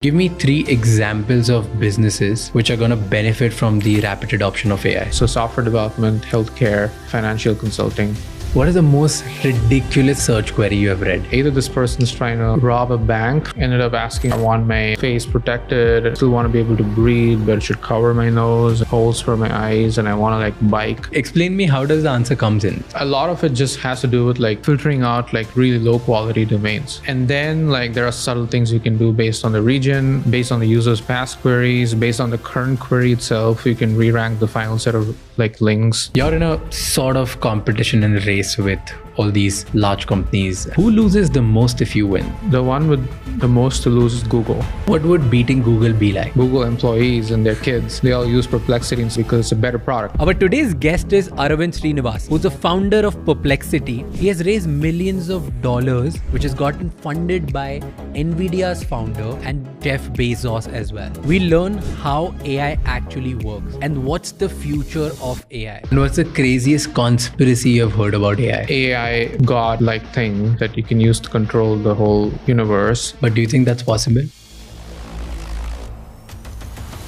Give me 3 examples of businesses which are going to benefit from the rapid adoption of AI. So software development, healthcare, financial consulting. What is the most ridiculous search query you have read? Either this person's trying to rob a bank, ended up asking, I want my face protected, I still want to be able to breathe, but it should cover my nose, holes for my eyes, and I want to bike. Explain me how does the answer comes in? A lot of it just has to do with filtering out really low quality domains. And then there are subtle things you can do based on the region, based on the user's past queries, based on the current query itself. You can re-rank the final set of links. You're in a sort of competition and race with all these large companies. Who loses the most if you win? The one with the most to lose is Google. What would beating Google be like? Google employees and their kids, they all use Perplexity because it's a better product. Our today's guest is Aravind Srinivas, who's the founder of Perplexity. He has raised millions of dollars, which has gotten funded by Nvidia's founder and Jeff Bezos as well. We learn how AI actually works and what's the future of AI. And what's the craziest conspiracy you've heard about AI? AI god-like thing that you can use to control the whole universe. But do you think that's possible?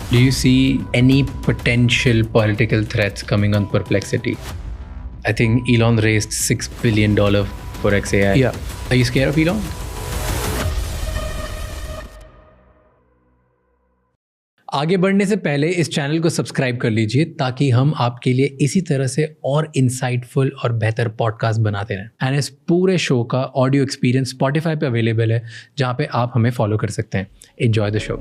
Do you see any potential political threats coming on Perplexity? I think Elon raised $6 billion for XAI. Yeah. Are you scared of Elon? आगे बढ़ने से पहले इस channel को subscribe कर लीजिए ताकि हम आपके लिए इसी तरह से और इंसाइटफुल और बेहतर पॉडकास्ट बनाते रहें। एंड इस पूरे शो का ऑडियो एक्सपीरियंस स्पॉटिफाई पे अवेलेबल है, जहाँ पे आप हमें फॉलो कर सकते हैं। Enjoy the show.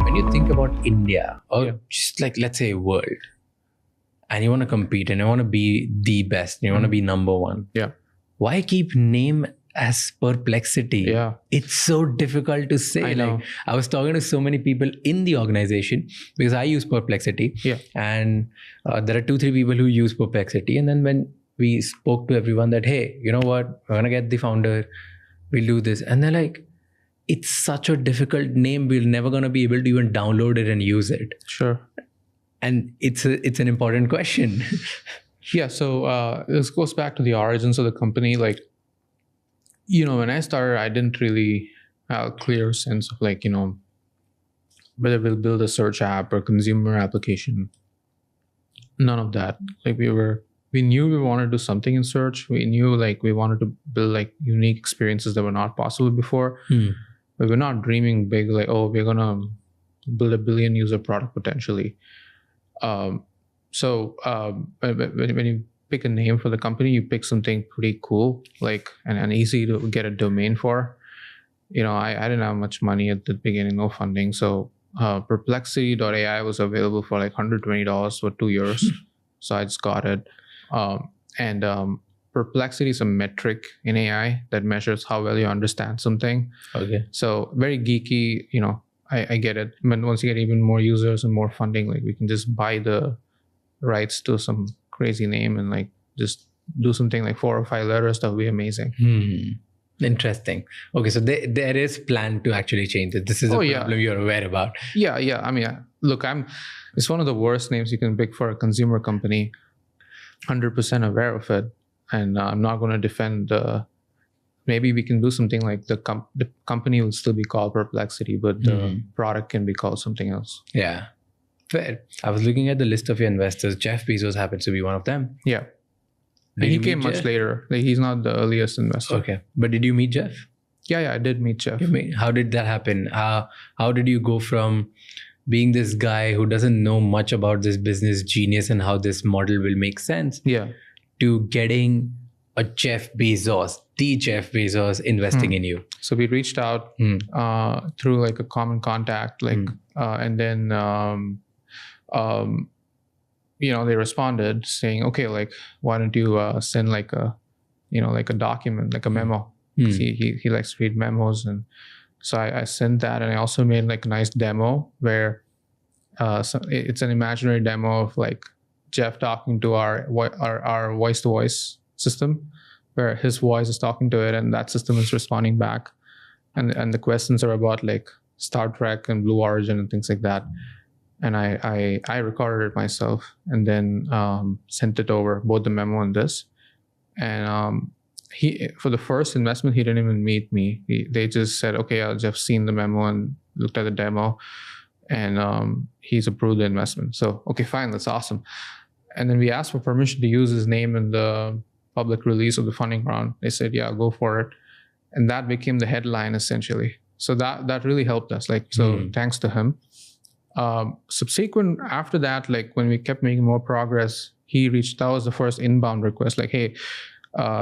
When you think about India or just let's say world, and you want to compete and you want to be the best, you want to be number one. Yeah. Why keep name as Perplexity? Yeah. It's so difficult to say. I know. I was talking to so many people in the organization because I use Perplexity. Yeah. And there are 2-3 people who use Perplexity. And then when we spoke to everyone that, hey, you know what? We're going to get the founder. We'll do this. And they're like, it's such a difficult name. We're never going to be able to even download it and use it. Sure. And it's an important question. Yeah. So this goes back to the origins of the company. When I started, I didn't really have a clear sense of whether we'll build a search app or consumer application. None of that. We knew we wanted to do something in search. We knew we wanted to build unique experiences that were not possible before. But we're not dreaming big we're gonna build a billion user product potentially. So when you pick a name for the company, you pick something pretty cool, and easy to get a domain for. I didn't have much money at the beginning, no funding. So perplexity.ai was available for $120 for 2 years. So I just got it. Perplexity is a metric in AI that measures how well you understand something. Okay. So very geeky, I get it. But once you get even more users and more funding, we can just buy the rights to some crazy name and just do something 4 or 5 letters. That would be amazing. Interesting. Okay, so there is plan to actually change it. This is a problem you're aware about. Yeah. I mean, look, it's one of the worst names you can pick for a consumer company. 100% aware of it, and I'm not going to defend. Maybe we can do something the company will still be called Perplexity, but the product can be called something else. Yeah. Fair. I was looking at the list of your investors. Jeff Bezos happens to be one of them. Yeah. And he came much later. He's not the earliest investor. Okay. But did you meet Jeff? Yeah, I did meet Jeff. How did that happen? How did you go from being this guy who doesn't know much about this business genius and how this model will make sense, to getting a Jeff Bezos, the Jeff Bezos investing in you? So we reached out through a common contact, and then they responded saying, okay, why don't you send a document, a memo. He likes to read memos. And so I sent that, and I also made a nice demo where it's an imaginary demo of Jeff talking to our voice to voice system, where his voice is talking to it and that system is responding back. And the questions are about Star Trek and Blue Origin and things like that. And I recorded it myself and then sent it over, both the memo and this. And for the first investment, he didn't even meet me. They just said, okay, I've just seen the memo and looked at the demo, and he's approved the investment. So, okay, fine, that's awesome. And then we asked for permission to use his name in the public release of the funding round. They said, yeah, go for it. And that became the headline essentially. So that really helped us. Thanks to him. Subsequent after that, like when we kept making more progress, that was the first inbound request. Like, hey,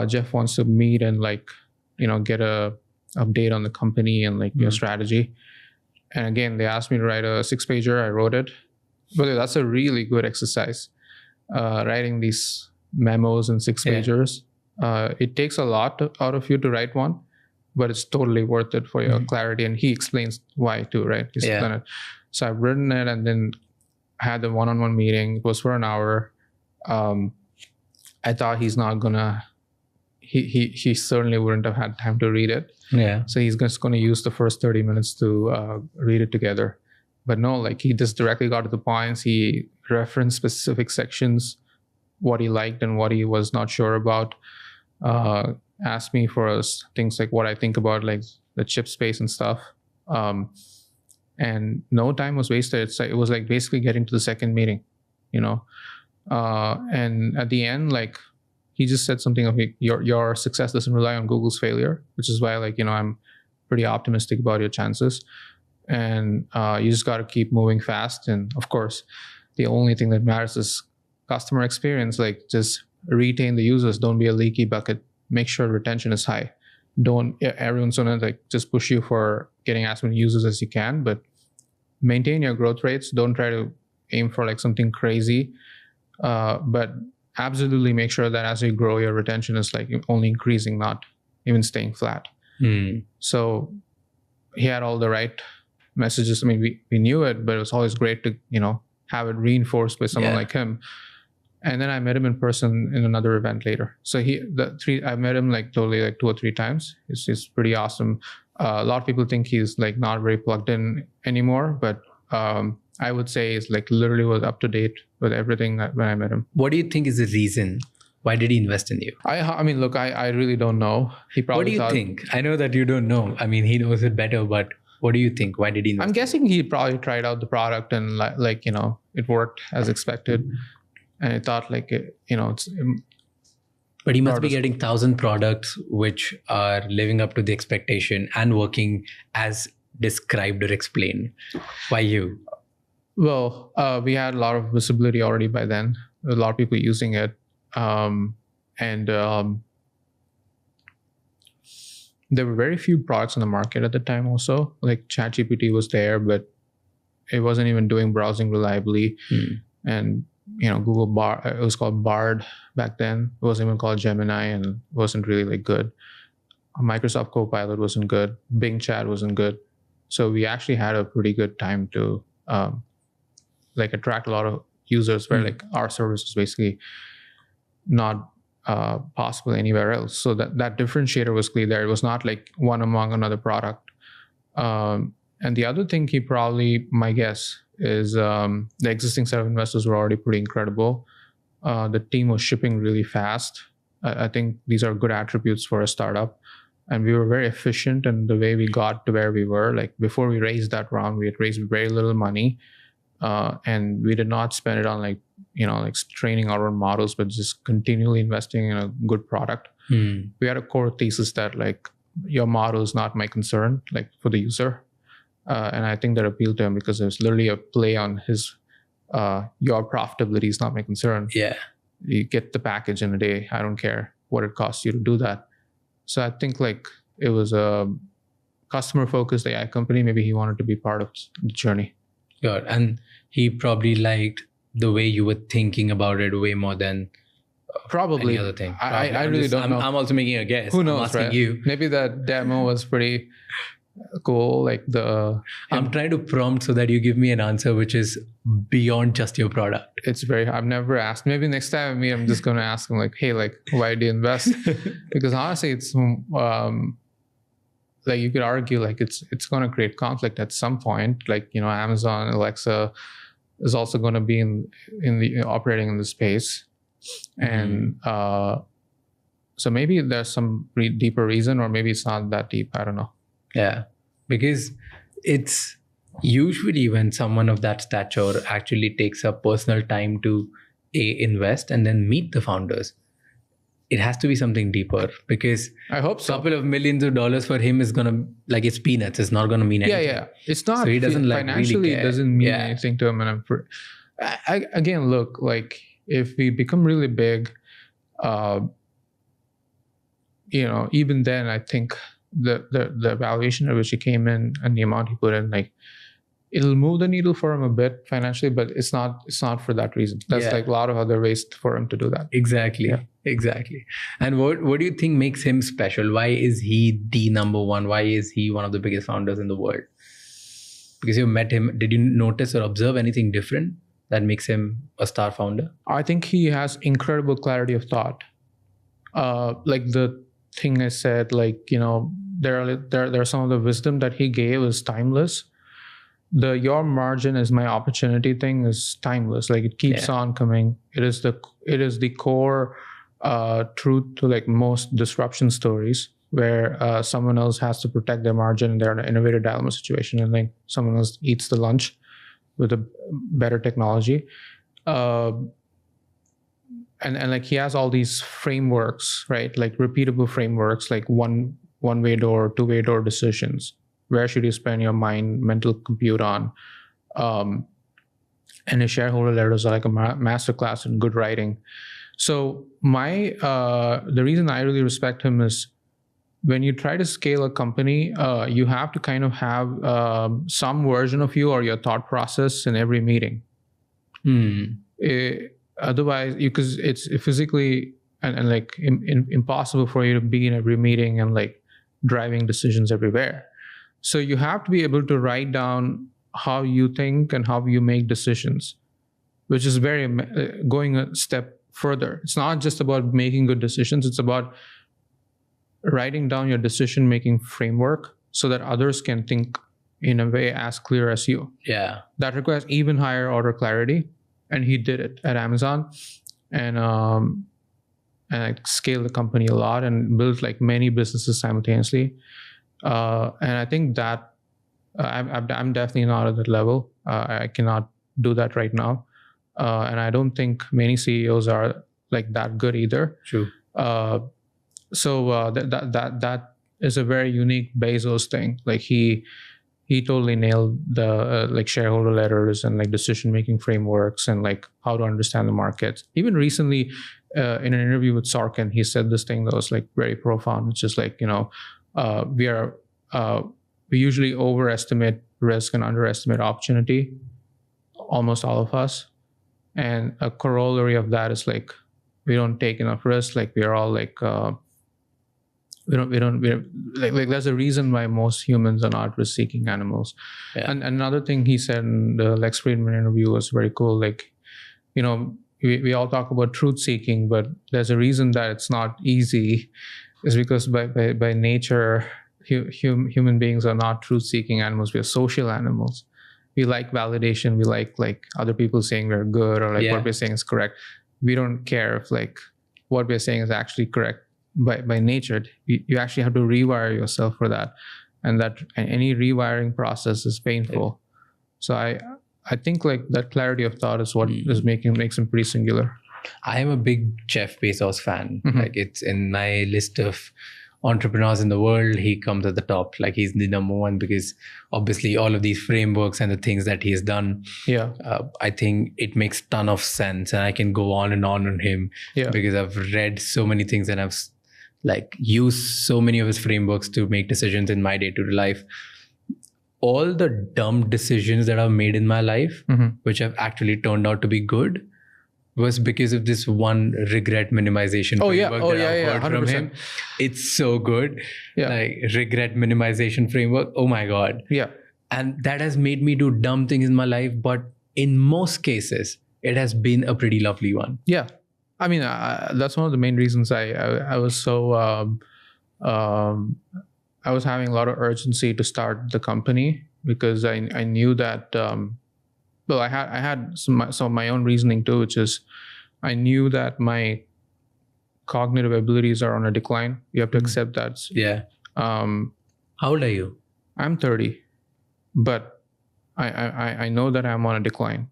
Jeff wants to meet and get a update on the company and your strategy. And again, they asked me to write a 6-pager. I wrote it. But that's a really good exercise. Writing these memos and 6-pagers. It takes a lot out of you to write one, but it's totally worth it for your clarity. And he explains why too, right? He's done it. So I've written it and then had the one-on-one meeting. It was for an hour. I thought he's not gonna. He certainly wouldn't have had time to read it. Yeah. So he's just going to use the first 30 minutes to read it together. But no, he just directly got to the points. He referenced specific sections, what he liked and what he was not sure about. Asked me for things like what I think about the chip space and stuff. And no time was wasted. It was basically getting to the second meeting, and at the end, he just said something of your success doesn't rely on Google's failure, which is why I'm pretty optimistic about your chances. And you just got to keep moving fast. And of course, the only thing that matters is customer experience. Just retain the users. Don't be a leaky bucket. Make sure retention is high. Everyone's gonna just push you for getting as many users as you can, but maintain your growth rates. Don't try to aim for something crazy, but absolutely make sure that as you grow, your retention is only increasing, not even staying flat. So he had all the right messages. I mean, we knew it, but it was always great to have it reinforced by someone like him. And then I met him in person in another event later. So I met him totally 2 or 3 times. It's pretty awesome. A lot of people think he's not very plugged in anymore, but I would say it's literally was up to date with everything when I met him. What do you think is the reason? Why did he invest in you? I mean, look, I really don't know. He probably What do you think? I know that you don't know. I mean, he knows it better, but what do you think? Why did he invest? I'm guessing he probably tried out the product and it worked as expected. And I thought it's... But he must be getting 1,000 products which are living up to the expectation and working as described or explained. Why you? Well, we had a lot of visibility already by then. A lot of people using it. There were very few products on the market at the time also. ChatGPT was there, but it wasn't even doing browsing reliably. And Google it was called Bard back then. It wasn't even called Gemini, and it wasn't really good. Microsoft Copilot wasn't good. Bing Chat wasn't good. So we actually had a pretty good time to attract a lot of users where our service was basically not possible anywhere else. So that differentiator was clear there. It was not one among another product. And the other thing he probably, my guess, is the existing set of investors were already pretty incredible. The team was shipping really fast. I think these are good attributes for a startup. And we were very efficient in the way we got to where we were. Before we raised that round, we had raised very little money. And we did not spend it on training our own models, but just continually investing in a good product. We had a core thesis that your model is not my concern, for the user. And I think that appealed to him because it was literally a play on his, your profitability is not my concern. Yeah. You get the package in a day. I don't care what it costs you to do that. So I think it was a customer-focused AI company. Maybe he wanted to be part of the journey. Good. And he probably liked the way you were thinking about it way more than probably any other thing. I really don't know. I'm also making a guess. Who knows, I'm asking right? you. Maybe the demo was pretty cool. I'm trying to prompt so that you give me an answer which is beyond just your product. I've never asked. Maybe next time I meet him, I'm just going to ask him hey, why do you invest? Because honestly, it's you could argue it's going to create conflict at some point. Amazon, Alexa is also going to be in the operating in the space. And So maybe there's some deeper reason, or maybe it's not that deep. I don't know. Yeah, because it's usually when someone of that stature actually takes up personal time to invest and then meet the founders, it has to be something deeper, because I hope so. couple of millions of dollars for him is gonna, like, it's peanuts. It's not gonna mean anything. Yeah. It's not. So he doesn't like financially. really care. It doesn't mean anything to him. And again, look, like if we become really big, even then, I think the valuation at which he came in and the amount he put in, like, it'll move the needle for him a bit financially, but it's not for that reason. That's like a lot of other ways for him to do that. Exactly. And what do you think makes him special? Why is he the number one? Why is he one of the biggest founders in the world? Because you met him, did you notice or observe anything different that makes him a star founder? I think he has incredible clarity of thought. Like the thing I said, like, there are some of the wisdom that he gave is timeless. Your margin is my opportunity thing is timeless. Like, it keeps on coming. It is the core truth to like most disruption stories, where someone else has to protect their margin and they're in an innovative dilemma situation, and like someone else eats the lunch with a better technology. And like he has all these frameworks, right? Like repeatable frameworks, like one-way door, two-way door decisions. Where should you spend your mental compute on? And his shareholder letters are like a masterclass in good writing. So the reason I really respect him is when you try to scale a company, you have to kind of have some version of you or your thought process in every meeting. Otherwise, because it's physically and like impossible for you to be in every meeting and like driving decisions everywhere. So you have to be able to write down how you think and how you make decisions, which is going a step further. It's not just about making good decisions. It's about writing down your decision-making framework so that others can think in a way as clear as you. Yeah. That requires even higher order clarity. And he did it at Amazon, and I scaled the company a lot and built like many businesses simultaneously. And I think that I'm definitely not at that level. I cannot do that right now. And I don't think many CEOs are like that good either. True. So that is a very unique Bezos thing. Like he totally nailed the like shareholder letters and like decision-making frameworks and like how to understand the markets. Even recently, in an interview with Sorkin, he said this thing that was like very profound. It's just like, we usually overestimate risk and underestimate opportunity, almost all of us. And a corollary of that is like, we don't take enough risk. Like we are all like, we're like there's a reason why most humans are not risk-seeking animals. Yeah. And another thing he said in the Lex Fridman interview was very cool. Like, we all talk about truth-seeking, but there's a reason that it's not easy. Is because by nature, human beings are not truth-seeking animals. We are social animals. We like validation. We like other people saying we're good or like what we're saying is correct. We don't care if like what we're saying is actually correct. By nature, you actually have to rewire yourself for that, and any rewiring process is painful. So I think like that clarity of thought is what makes him pretty singular. I am a big Jeff Bezos fan. Mm-hmm. Like it's in my list of entrepreneurs in the world. He comes at the top. Like he's the number one because obviously all of these frameworks and the things that he has done. Yeah, I think it makes ton of sense, and I can go on and on him because I've read so many things and I've like use so many of his frameworks to make decisions in my day-to-day life. All the dumb decisions that I've made in my life, which have actually turned out to be good, was because of this one regret minimization framework that I've heard 100%. From him. It's so good. Yeah. Like regret minimization framework. Oh my God. Yeah. And that has made me do dumb things in my life, but in most cases, it has been a pretty lovely one. Yeah. I mean, that's one of the main reasons I was so I was having a lot of urgency to start the company because I knew that I had some of my own reasoning too, which is I knew that my cognitive abilities are on a decline. You have to accept that. Yeah. Um, How old are you? I'm 30, but I know that I'm on a decline.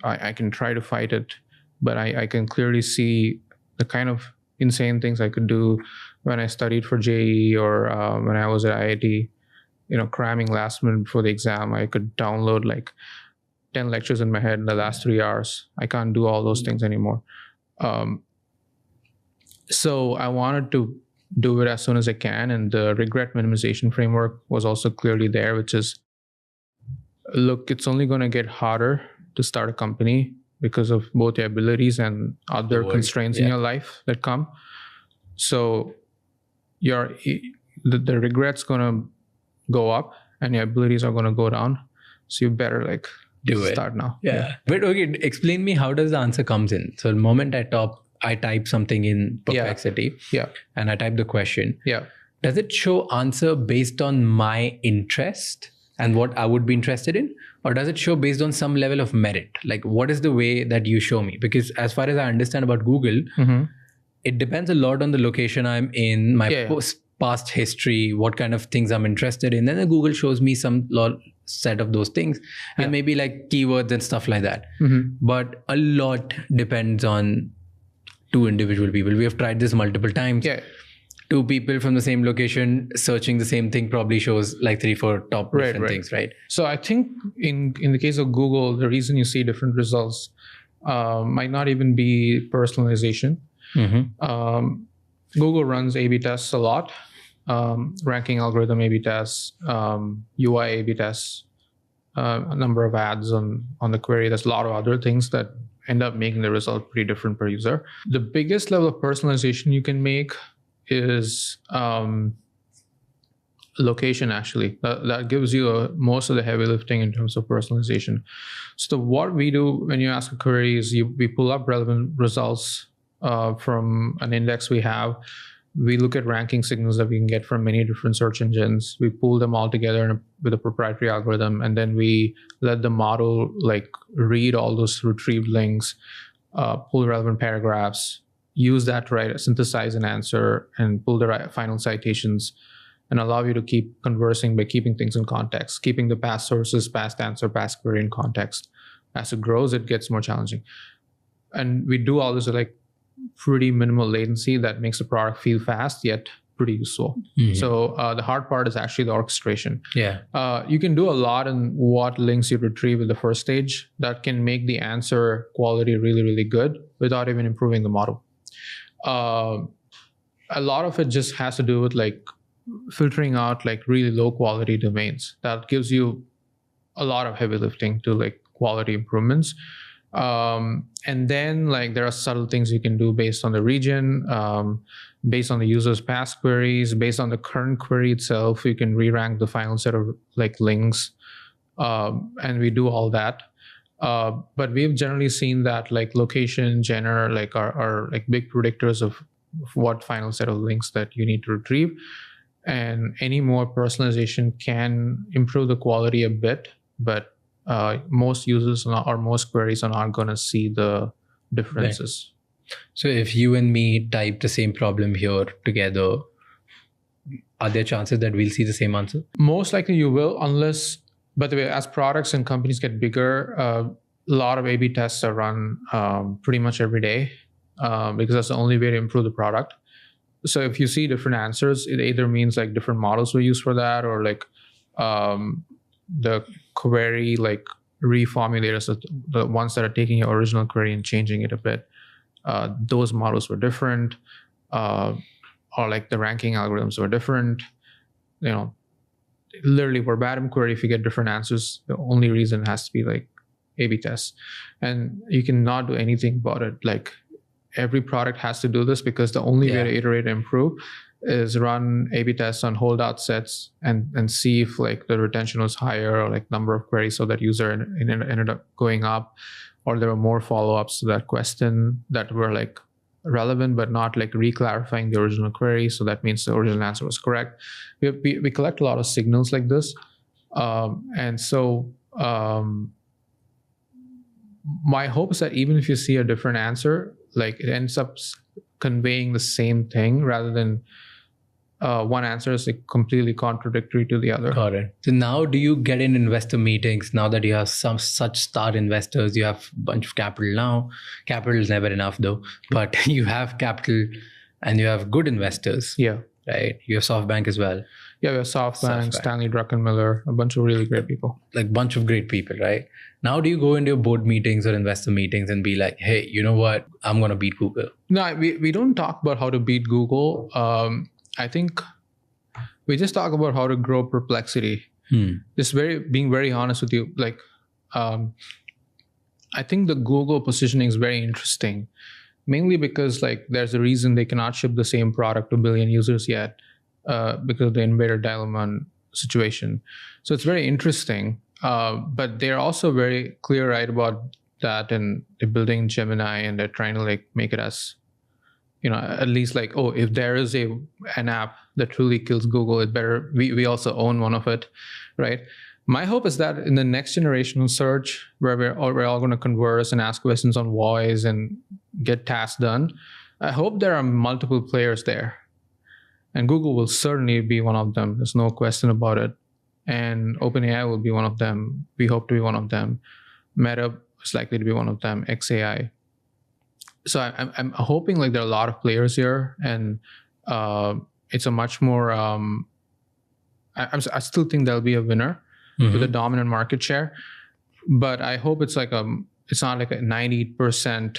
I can try to fight it, but I can clearly see the kind of insane things I could do when I studied for JEE or when I was at IIT, cramming last minute before the exam. I could download like 10 lectures in my head in the last 3 hours. I can't do all those things anymore. So I wanted to do it as soon as I can. And the regret minimization framework was also clearly there, which is, look, it's only going to get harder to start a company because of both your abilities and other constraints in your life that come. So the regret's going to go up and your abilities are going to go down. So you better start now. Yeah. But okay, explain me, how does the answer comes in? So the moment I type something in Perplexity, and I type the question, does it show answer based on my interest and what I would be interested in? Or does it show based on some level of merit? Like, what is the way that you show me? Because as far as I understand about Google, it depends a lot on the location I'm in, my past history, what kind of things I'm interested in. Then the Google shows me some set of those things and maybe like keywords and stuff like that. But a lot depends on two individual people. We have tried this multiple times. Two people from the same location searching the same thing probably shows like 3-4 top different things, right? So I think in the case of Google, the reason you see different results might not even be personalization. Google runs A/B tests a lot, ranking algorithm A/B tests, UI A/B tests, a number of ads on the query. There's a lot of other things that end up making the result pretty different per user. The biggest level of personalization you can make is location, actually. That gives you most of the heavy lifting in terms of personalization. So what we do when you ask a query is we pull up relevant results from an index we have. We look at ranking signals that we can get from many different search engines. We pull them all together with a proprietary algorithm, and then we let the model read all those retrieved links, pull relevant paragraphs, use that to synthesize an answer, and pull the right final citations, and allow you to keep conversing by keeping things in context, keeping the past sources, past answer, past query in context. As it grows, it gets more challenging. And we do all this with pretty minimal latency that makes the product feel fast yet pretty useful. So the hard part is actually the orchestration. You can do a lot in what links you retrieve at the first stage that can make the answer quality really, really good without even improving the model. A lot of it just has to do with filtering out really low quality domains. That gives you a lot of heavy lifting to quality improvements. And then there are subtle things you can do based on the region, based on the user's past queries, based on the current query itself. You can re-rank the final set of links, and we do all that. But we've generally seen that location, genre, are big predictors of what final set of links that you need to retrieve. And any more personalization can improve the quality a bit, but most users or most queries are not going to see the differences. Right. So if you and me type the same problem here together, are there chances that we'll see the same answer? Most likely you will, unless, by the way, as products and companies get bigger, a lot of A/B tests are run pretty much every day because that's the only way to improve the product. So if you see different answers, it either means different models were used for that, or the query reformulators, the ones that are taking your original query and changing it a bit, those models were different, or the ranking algorithms were different. Literally verbatim query, if you get different answers, the only reason has to be A/B tests, and you cannot do anything about it. Every product has to do this because the only way to iterate and improve is run A/B tests on holdout sets and see if the retention was higher, or number of queries, so that user ended up going up, or there were more follow-ups to that question that were relevant but not re-clarifying the original query. So that means the original answer was correct. We collect a lot of signals like this, and so my hope is that even if you see a different answer, it ends up conveying the same thing rather than one answer is like completely contradictory to the other. Got it. So now do you get in investor meetings now that you have some such star investors, you have a bunch of capital now. Capital is never enough though, but you have capital and you have good investors. Yeah. Right. You have SoftBank as well. Yeah, we have SoftBank, Stanley Druckenmiller, a bunch of really great people. Like bunch of great people, right? Now do you go into your board meetings or investor meetings and be like, hey, you know what? I'm going to beat Google. No, we don't talk about how to beat Google. I think we just talk about how to grow Perplexity. Just being very honest with you. Like, I think the Google positioning is very interesting, mainly because like there's a reason they cannot ship the same product to 1 billion users yet because of the invader dilemma situation. So it's very interesting, but they're also very clear, right, about that, and they're building Gemini and they're trying to like make it as, you know, at least like, oh, if there is an app that truly kills Google, it better, we also own one of it, right? My hope is that in the next generation of search, where we're all going to converse and ask questions on voice and get tasks done, I hope there are multiple players there. And Google will certainly be one of them. There's no question about it. And OpenAI will be one of them. We hope to be one of them. Meta is likely to be one of them. XAI. So I'm hoping like there are a lot of players here, and it's a much more. I still think there'll be a winner with a dominant market share, but I hope it's like it's not like a 90%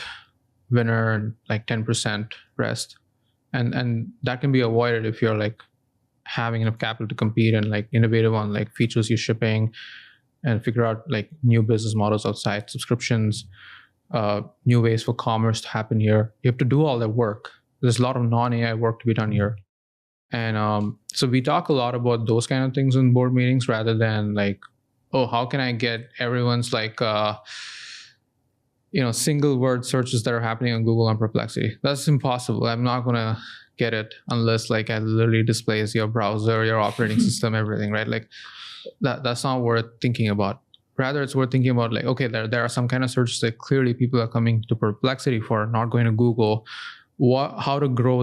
winner and like 10% rest, and that can be avoided if you're like having enough capital to compete and like innovative on like features you're shipping, and figure out like new business models outside subscriptions. New ways for commerce to happen here. You have to do all that work. There's a lot of non-AI work to be done here. And so we talk a lot about those kind of things in board meetings rather than like, oh, how can I get everyone's like, single word searches that are happening on Google and Perplexity. That's impossible. I'm not going to get it unless like I literally displays your browser, your operating system, everything, right? Like that's not worth thinking about. Rather, it's worth thinking about like, okay, there are some kind of searches that clearly people are coming to Perplexity for, not going to Google. How to grow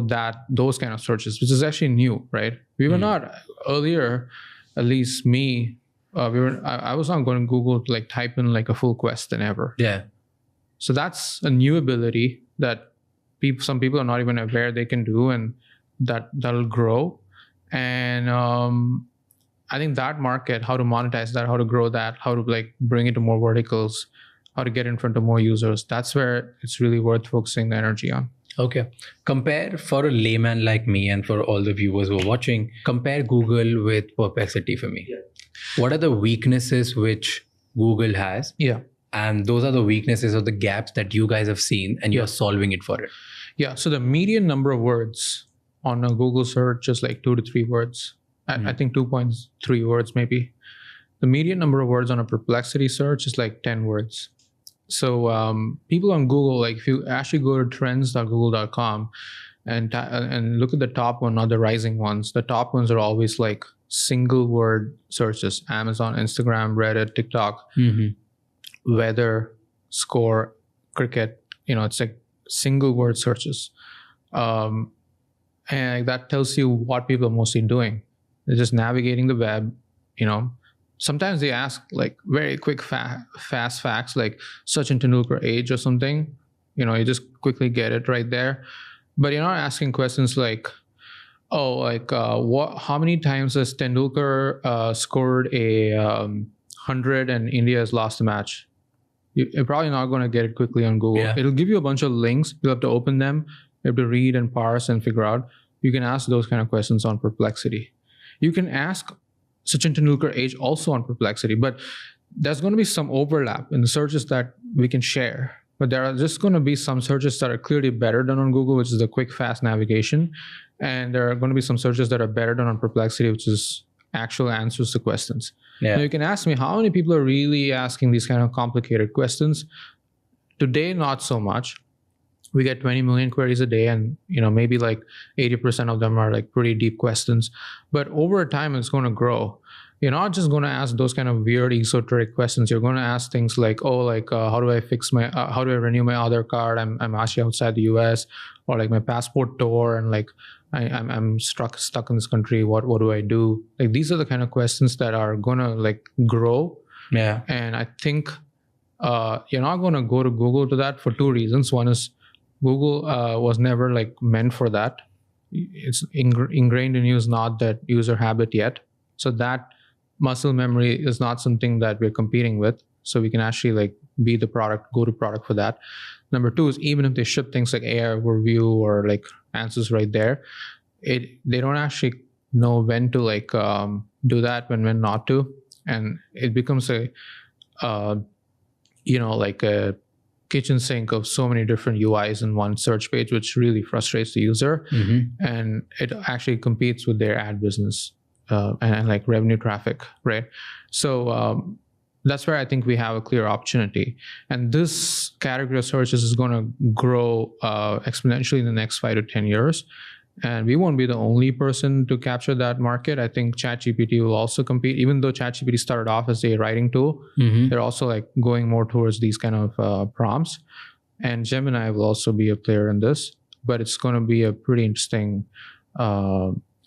those kind of searches, which is actually new, right? We were not earlier, at least me, I was not going to Google to like type in like a full question ever. Yeah. So that's a new ability that some people are not even aware they can do, and that'll grow. And I think that market, how to monetize that, how to grow that, how to like bring it to more verticals, how to get in front of more users, that's where it's really worth focusing the energy on. Okay. Compare, for a layman like me and for all the viewers who are watching, compare Google with Perplexity for me. Yeah. What are the weaknesses which Google has? Yeah. And those are the weaknesses or the gaps that you guys have seen, and you're solving it for it. Yeah. So the median number of words on a Google search is like 2 to 3 words. I think 2.3 words maybe. The median number of words on a Perplexity search is like 10 words. So people on Google, like if you actually go to trends.google.com and look at the top one, not the rising ones, the top ones are always like single word searches: Amazon, Instagram, Reddit, TikTok, weather, score, cricket. It's like single word searches. And that tells you what people are mostly doing. They're just navigating the web. Sometimes they ask like very quick, fast facts, like Sachin Tendulkar age or something. You just quickly get it right there. But you're not asking questions like, how many times has Tendulkar scored a 100 and India has lost a match? You're probably not going to get it quickly on Google. Yeah. It'll give you a bunch of links. You'll have to open them. You have to read and parse and figure out. You can ask those kind of questions on Perplexity. You can ask Sachin Tendulkar age also on Perplexity, but there's going to be some overlap in the searches that we can share. But there are just going to be some searches that are clearly better done on Google, which is the quick, fast navigation. And there are going to be some searches that are better done on Perplexity, which is actual answers to questions. Yeah. Now you can ask me, how many people are really asking these kind of complicated questions? Today, not so much. We get 20 million queries a day, and maybe like 80% of them are like pretty deep questions. But over time, it's going to grow. you're not just going to ask those kind of weird esoteric questions. You're going to ask things like, how do I fix my, how do I renew my Aadhaar card? I'm actually outside the US, or like my passport tore, and like I'm stuck in this country. What do I do? Like, these are the kind of questions that are going to like grow. Yeah. And I think you're not going to go to Google to that for two reasons. One is Google was never like meant for that. It's ingrained in you is not that user habit yet. So that muscle memory is not something that we're competing with. So we can actually like be the product, go to product for that. Number two is, even if they ship things like AI overview or like answers right there, they don't actually know when to like do that, when not to. And it becomes like a kitchen sink of so many different UIs in one search page, which really frustrates the user. And it actually competes with their ad business and like revenue traffic, right? So that's where I think we have a clear opportunity. And this category of searches is going to grow exponentially in the next 5 to 10 years. And we won't be the only person to capture that market. I think ChatGPT will also compete. Even though ChatGPT started off as a writing tool, they're also like going more towards these kind of prompts. And Gemini will also be a player in this, but it's going to be a pretty interesting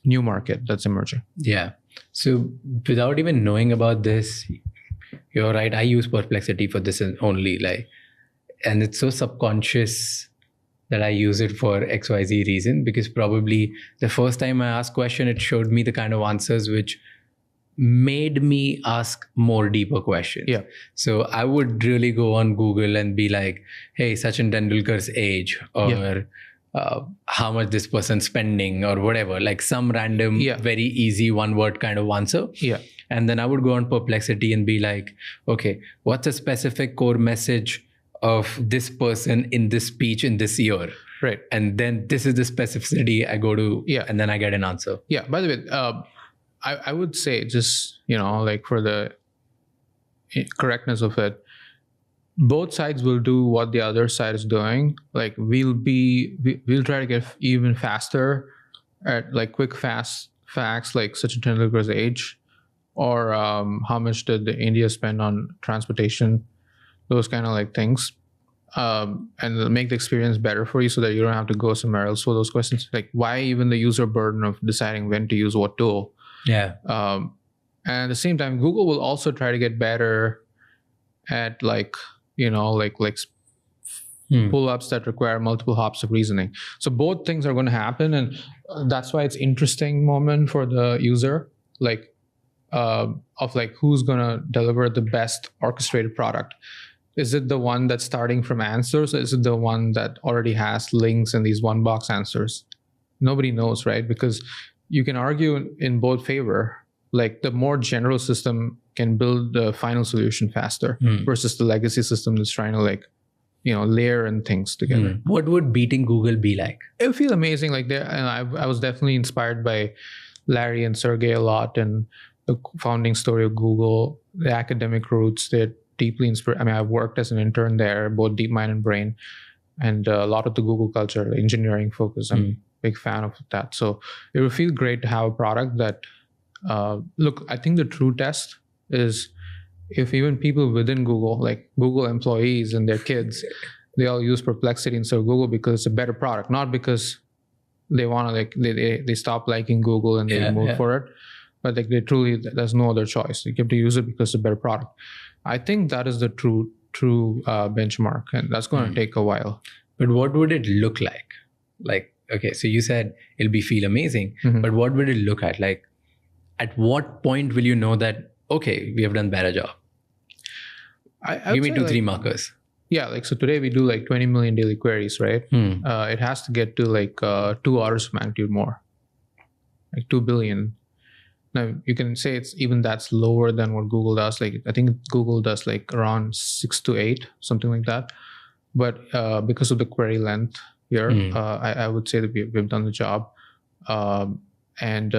new market that's emerging. Yeah. So without even knowing about this, you're right. I use Perplexity for this only, like, and it's so subconscious that I use it for XYZ reason, because probably the first time I asked question, it showed me the kind of answers which made me ask more deeper questions. Yeah. So I would really go on Google and be like, hey, Sachin Tendulkar's age, or how much this person's spending, or whatever, like some random, very easy one word kind of answer. Yeah. And then I would go on Perplexity and be like, okay, what's a specific core message of this person in this speech in this year? Right. And then this is the specificity I go to, and then I get an answer. Yeah. By the way, I would say, just, like for the correctness of it, both sides will do what the other side is doing. Like we'll try to get even faster at like quick, fast facts, like Sachin Tendulkar's age, or how much did India spend on transportation, those kind of like things, and it'll make the experience better for you, so that you don't have to go somewhere else for those questions. Like, why even the user burden of deciding when to use what tool? Yeah. And at the same time, Google will also try to get better at like pull-ups that require multiple hops of reasoning. So both things are going to happen, and that's why it's interesting moment for the user, like of like who's going to deliver the best orchestrated product. Is it the one that's starting from answers, or is it the one that already has links and these one box answers? Nobody knows, right? Because you can argue in both favor. Like the more general system can build the final solution faster versus the legacy system that's trying to like, layer and things together. What would beating Google be like? It would feel amazing. Like I was definitely inspired by Larry and Sergey a lot, and the founding story of Google, the academic roots. They're deeply inspired. I mean, I've worked as an intern there, both DeepMind and Brain, and a lot of the Google culture, engineering focus. I'm a big fan of that. So it would feel great to have a product that, look, I think the true test is if even people within Google, like Google employees and their kids, they all use Perplexity instead of Google because it's a better product, not because they want to like, they stop liking Google and they move for it. But like they truly, there's no other choice. You have to use it because it's a better product. I think that is the true benchmark, and that's going to take a while. But what would it look like? Like, okay, so you said it'll feel amazing, but what would it look at? Like, at what point will you know that, okay, we have done better job? Give me 2-3 markers. Yeah, like so today we do like 20 million daily queries, right? It has to get to like 2 orders of magnitude more, like 2 billion. Now you can say that's lower than what Google does. Like I think Google does like around 6 to 8, something like that. But because of the query length here, I would say that we've done the job. And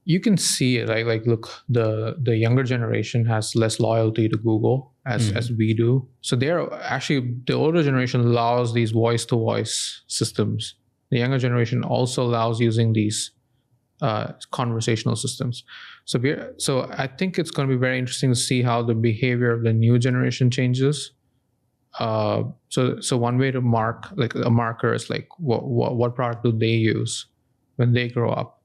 you can see it, right? Like, look, the younger generation has less loyalty to Google as we do. So they're actually, the older generation allows these voice-to-voice systems. The younger generation also allows using these conversational systems. So I think it's going to be very interesting to see how the behavior of the new generation changes. So one way to mark, like a marker, is like what product do they use when they grow up.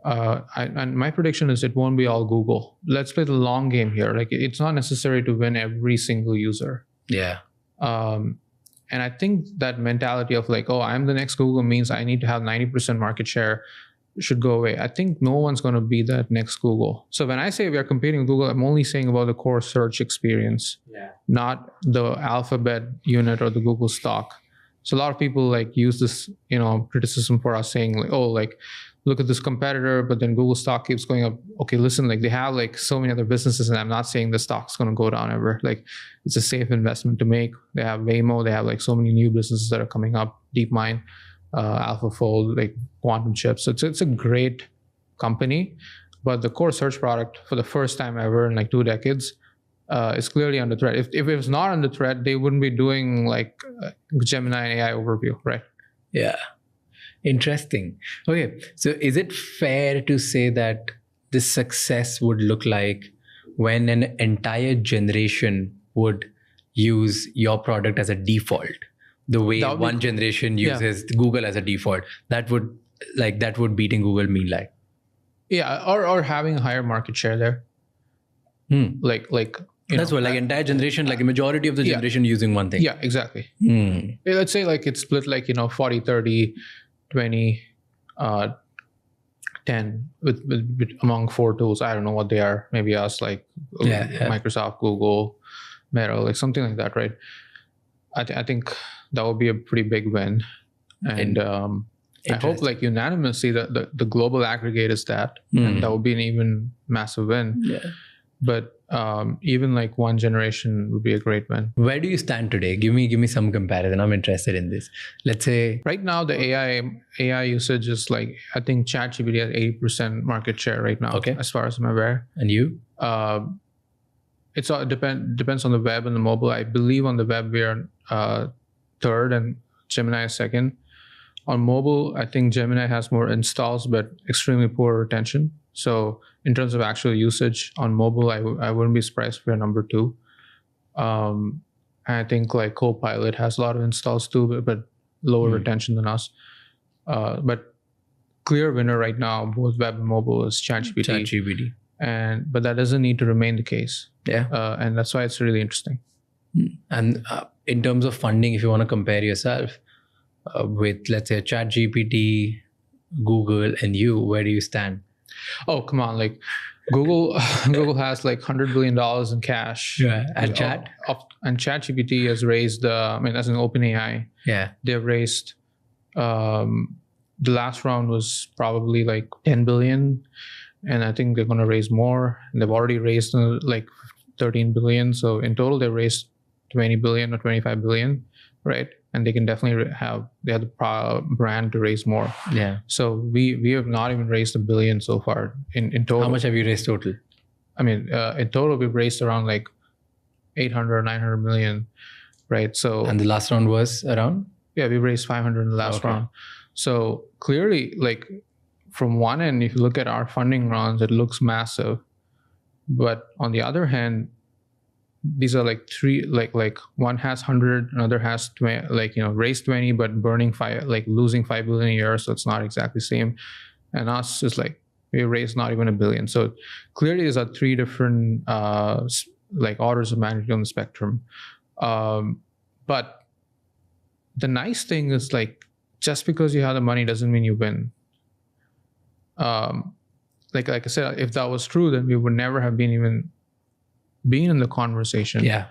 And my prediction is it won't be all Google. Let's play the long game here. Like, it's not necessary to win every single user. Yeah. And I think that mentality of like, oh, I'm the next Google means I need to have 90% market share should go away. I think no one's going to be that next Google. So when I say we are competing with Google, I'm only saying about the core search experience, not the Alphabet unit or the Google stock. So a lot of people like use this, criticism for us saying like, oh, like, look at this competitor, but then Google stock keeps going up. Okay, listen, like they have like so many other businesses, and I'm not saying the stock's going to go down ever. Like, it's a safe investment to make. They have Waymo, they have like so many new businesses that are coming up, DeepMind, AlphaFold, like quantum chips. So it's a great company, but the core search product for the first time ever in like 2 decades is clearly under threat. If it was not under threat, they wouldn't be doing like Gemini and AI overview, right? Yeah. Interesting. Okay. So is it fair to say that this success would look like when an entire generation would use your product as a default, the way one generation uses Google as a default? That would beating Google mean like? Yeah. Or having a higher market share there. Like, that's what, like entire generation, like a majority of the generation using one thing. Yeah, exactly. Let's say like it's split like, 40, 30, 20, 10 with among 4 tools. I don't know what they are. Maybe us, like Microsoft, Google, Meta, like something like that, right? I think that would be a pretty big win. And I hope like unanimously the global aggregate is that. And that would be an even massive win. Yeah. But even like one generation would be a great win. Where do you stand today? Give me some comparison. I'm interested in this. Let's say right now the AI usage is like, I think ChatGPT has 80% market share right now. Okay. As far as I'm aware. And you? It's all depends on the web and the mobile. I believe on the web we are third and Gemini is second. On mobile, I think Gemini has more installs but extremely poor retention. So in terms of actual usage on mobile, I wouldn't be surprised if we're number 2. And I think like Copilot has a lot of installs too, but lower retention than us. But clear winner right now, both web and mobile, is ChatGPT. But that doesn't need to remain the case. Yeah. And that's why it's really interesting. And in terms of funding, if you want to compare yourself with, let's say, ChatGPT, Google, and you, where do you stand? Oh, come on. Like Google has like $100 billion in cash. Yeah. And Chat? And ChatGPT has raised, as an OpenAI, they've raised, the last round was probably like 10 billion. And I think they're going to raise more. And they've already raised like 13 billion. So in total, they raised 20 billion or 25 billion, right? And they can definitely have the brand to raise more. Yeah. So we have not even raised $1 billion so far in total. How much have you raised total? I mean, in total, we've raised around like 800 or 900 million, right? So. And the last round was around? Yeah, we raised 500 in the last round. So clearly, like from one end, if you look at our funding rounds, it looks massive. But on the other hand, these are like three, like one has 100, another has 20, raised 20, but burning 5, like losing 5 billion a year. So it's not exactly the same. And us is like, we raised not even $1 billion. So clearly there's 3 different, like orders of magnitude on the spectrum. But the nice thing is like, just because you have the money doesn't mean you win. Like I said, if that was true, then we would never have been in the conversation. Yeah.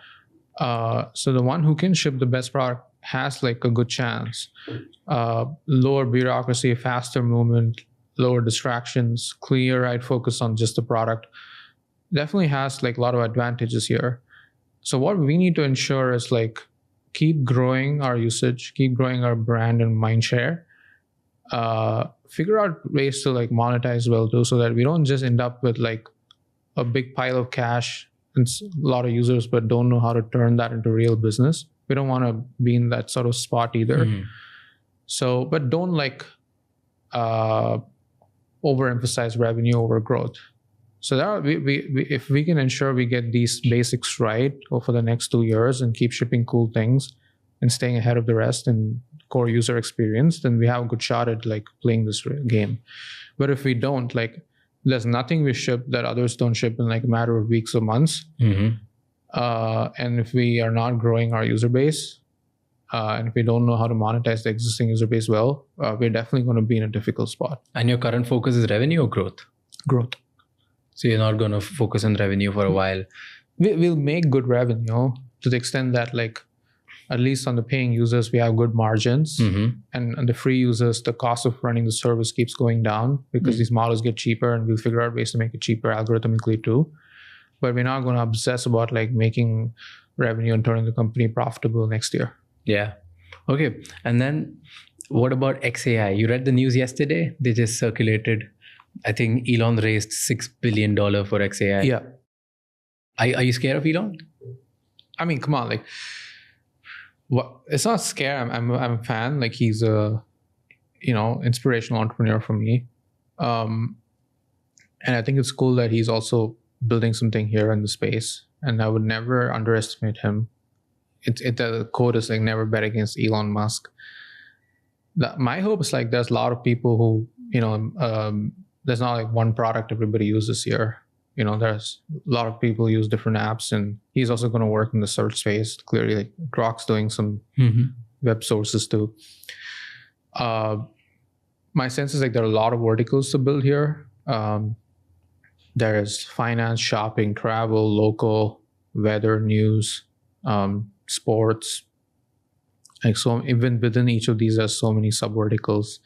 So the one who can ship the best product has like a good chance. Lower bureaucracy, faster movement, lower distractions, clear-eyed focus on just the product. Definitely has like a lot of advantages here. So what we need to ensure is like keep growing our usage, keep growing our brand and mind share. Figure out ways to like monetize well too, so that we don't just end up with like a big pile of cash and a lot of users, but don't know how to turn that into real business. We don't want to be in that sort of spot either. So, but don't like overemphasize revenue over growth. So that if we can ensure we get these basics right for the next 2 years and keep shipping cool things and staying ahead of the rest in core user experience, then we have a good shot at like playing this game. But if we don't, like, there's nothing we ship that others don't ship in like a matter of weeks or months. And if we are not growing our user base, and if we don't know how to monetize the existing user base well, we're definitely going to be in a difficult spot. And your current focus is revenue or growth? Growth. So you're not going to focus on revenue for a while? We'll make good revenue to the extent that, like, at least on the paying users, we have good margins. And on the free users, the cost of running the service keeps going down because these models get cheaper, and we'll figure out ways to make it cheaper algorithmically too. But we're not going to obsess about like making revenue and turning the company profitable next year. Yeah. Okay. And then what about XAI? You read the news yesterday? They just circulated. I think Elon raised $6 billion for XAI. Yeah. Are you scared of Elon? I mean, come on, like, what? It's not scare. I'm a fan. Like, he's a, inspirational entrepreneur for me. And I think it's cool that he's also building something here in the space. And I would never underestimate him. The quote is like, never bet against Elon Musk. My hope is like, there's a lot of people who, there's not like one product everybody uses here. There's a lot of people use different apps, and he's also going to work in the search space. Clearly, like Grok's doing some web sources too. My sense is like there are a lot of verticals to build here. There is finance, shopping, travel, local, weather, news, sports. Like, so even within each of these, there's so many sub verticals,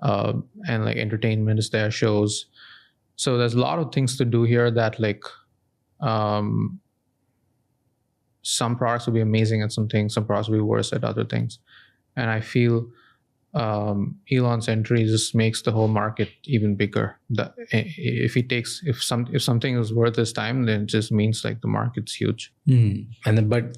and like entertainment is there, shows. So there's a lot of things to do here that like, some products will be amazing at some things, some products will be worse at other things. And I feel Elon's entry just makes the whole market even bigger. If something is worth his time, then it just means like the market's huge. But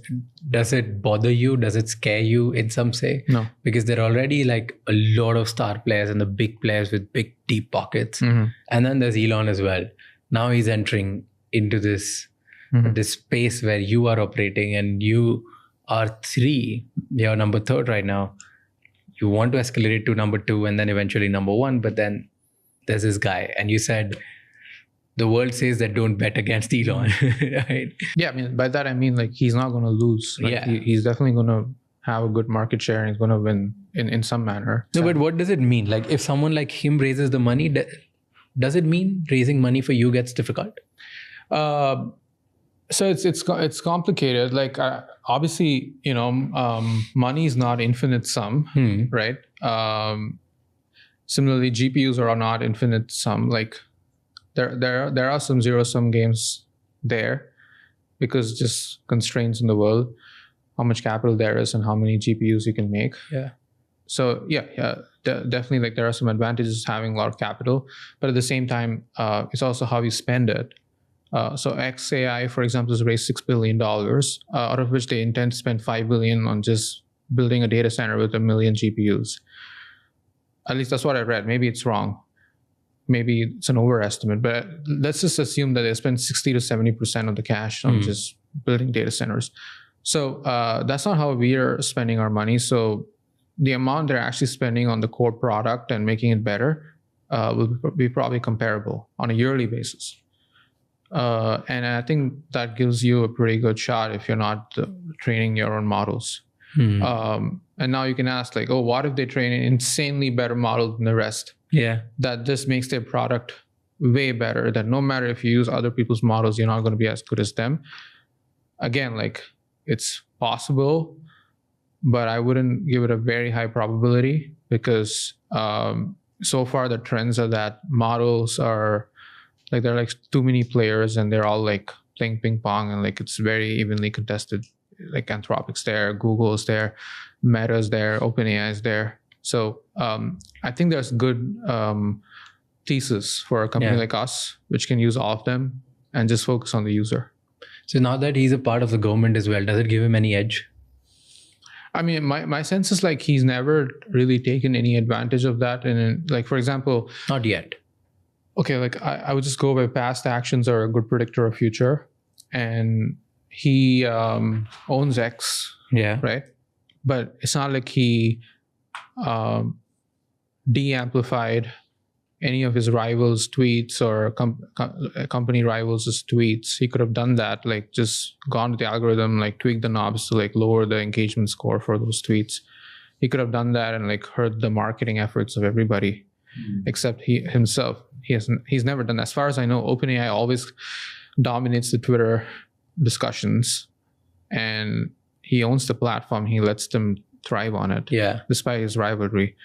does it bother you? Does it scare you in some say? No, because there are already like a lot of star players and the big players with big deep pockets, and then there's Elon as well. Now he's entering into this space where you are operating, and you are you're number 3 right now. You want to escalate it to number 2 and then eventually number 1, but then there's this guy, and you said the world says that don't bet against Elon, right? Yeah, I mean, by that I mean like he's not going to lose. Like, he's definitely going to have a good market share, and he's going to win in some manner. No, but what does it mean? Like, if someone like him raises the money, does it mean raising money for you gets difficult? So it's complicated. Like, obviously, money is not infinite sum, right? Similarly, GPUs are not infinite sum. Like, there are some zero sum games there because just constraints in the world, how much capital there is, and how many GPUs you can make. Yeah. So definitely, like, there are some advantages having a lot of capital, but at the same time, it's also how you spend it. So XAI, for example, has raised $6 billion, out of which they intend to spend $5 billion on just building a data center with 1 million GPUs. At least that's what I read. Maybe it's wrong. Maybe it's an overestimate, but let's just assume that they spend 60 to 70% of the cash on just building data centers. So that's not how we are spending our money. So the amount they're actually spending on the core product and making it better will be probably comparable on a yearly basis. And I think that gives you a pretty good shot if you're not training your own models. And now you can ask like, oh, what if they train an insanely better model than the rest? Yeah. That just makes their product way better, that no matter if you use other people's models, you're not going to be as good as them. Again, like, it's possible, but I wouldn't give it a very high probability because so far the trends are that models are like, there are like too many players and they're all like playing ping pong, and like it's very evenly contested. Like Anthropic's there, Google's there, Meta's there, OpenAI's there. So I think there's good thesis for a company like us, which can use all of them and just focus on the user. So now that he's a part of the government as well, does it give him any edge? I mean, my sense is like he's never really taken any advantage of that. And like, for example, not yet. okay, like I would just go by past actions are a good predictor of future. And he owns X, Yeah. right? But it's not like he de-amplified any of his rivals' tweets or company rivals' tweets. He could have done that, like just gone to the algorithm, like tweak the knobs to like lower the engagement score for those tweets. He could have done that and like hurt the marketing efforts of everybody, except he himself. He's never done that. As far as I know, OpenAI always dominates the Twitter discussions, and he owns the platform. He lets them thrive on it, despite his rivalry.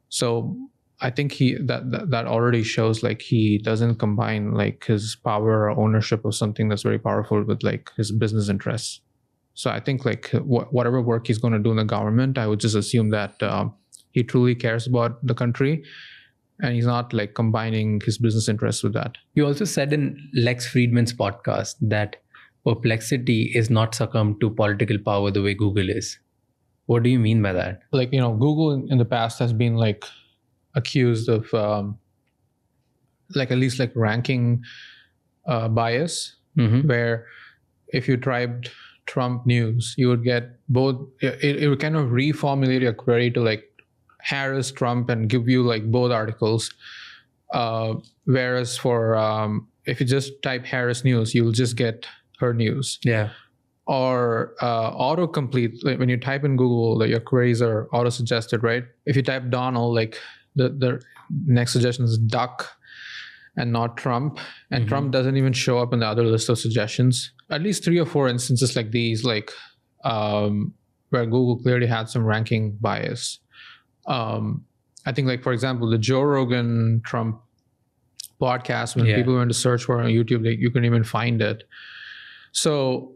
So I think that already shows like he doesn't combine like his power or ownership of something that's very powerful with like his business interests. So I think like whatever work he's going to do in the government, I would just assume that he truly cares about the country, and he's not like combining his business interests with that. You also said in Lex Friedman's podcast that Perplexity is not succumbed to political power the way Google is. What do you mean by that? Like, Google in the past has been like accused of like at least like ranking bias, where if you typed Trump news, you would get both. It would kind of reformulate your query to like Harris, Trump, and give you like both articles. Whereas for if you just type Harris news, you'll just get her news. Yeah. Or autocomplete, like when you type in Google, like your queries are auto suggested, right? If you type Donald, like the next suggestion is duck and not Trump, and Trump doesn't even show up in the other list of suggestions. At least 3 or 4 instances like these, like where Google clearly had some ranking bias. I think, like for example, the Joe Rogan Trump podcast, when people went to search for it on YouTube, you couldn't even find it. So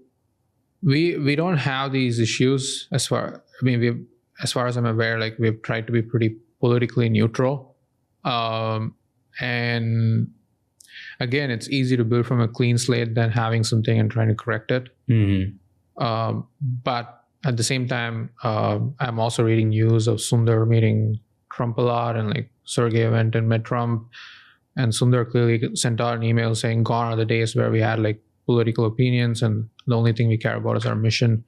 we don't have these issues as far as I'm aware. Like we've tried to be pretty politically neutral, and again, it's easy to build from a clean slate than having something and trying to correct it. But at the same time, I'm also reading news of Sundar meeting Trump a lot, and like Sergey went and met Trump, and Sundar clearly sent out an email saying gone are the days where we had like political opinions and the only thing we care about is our mission,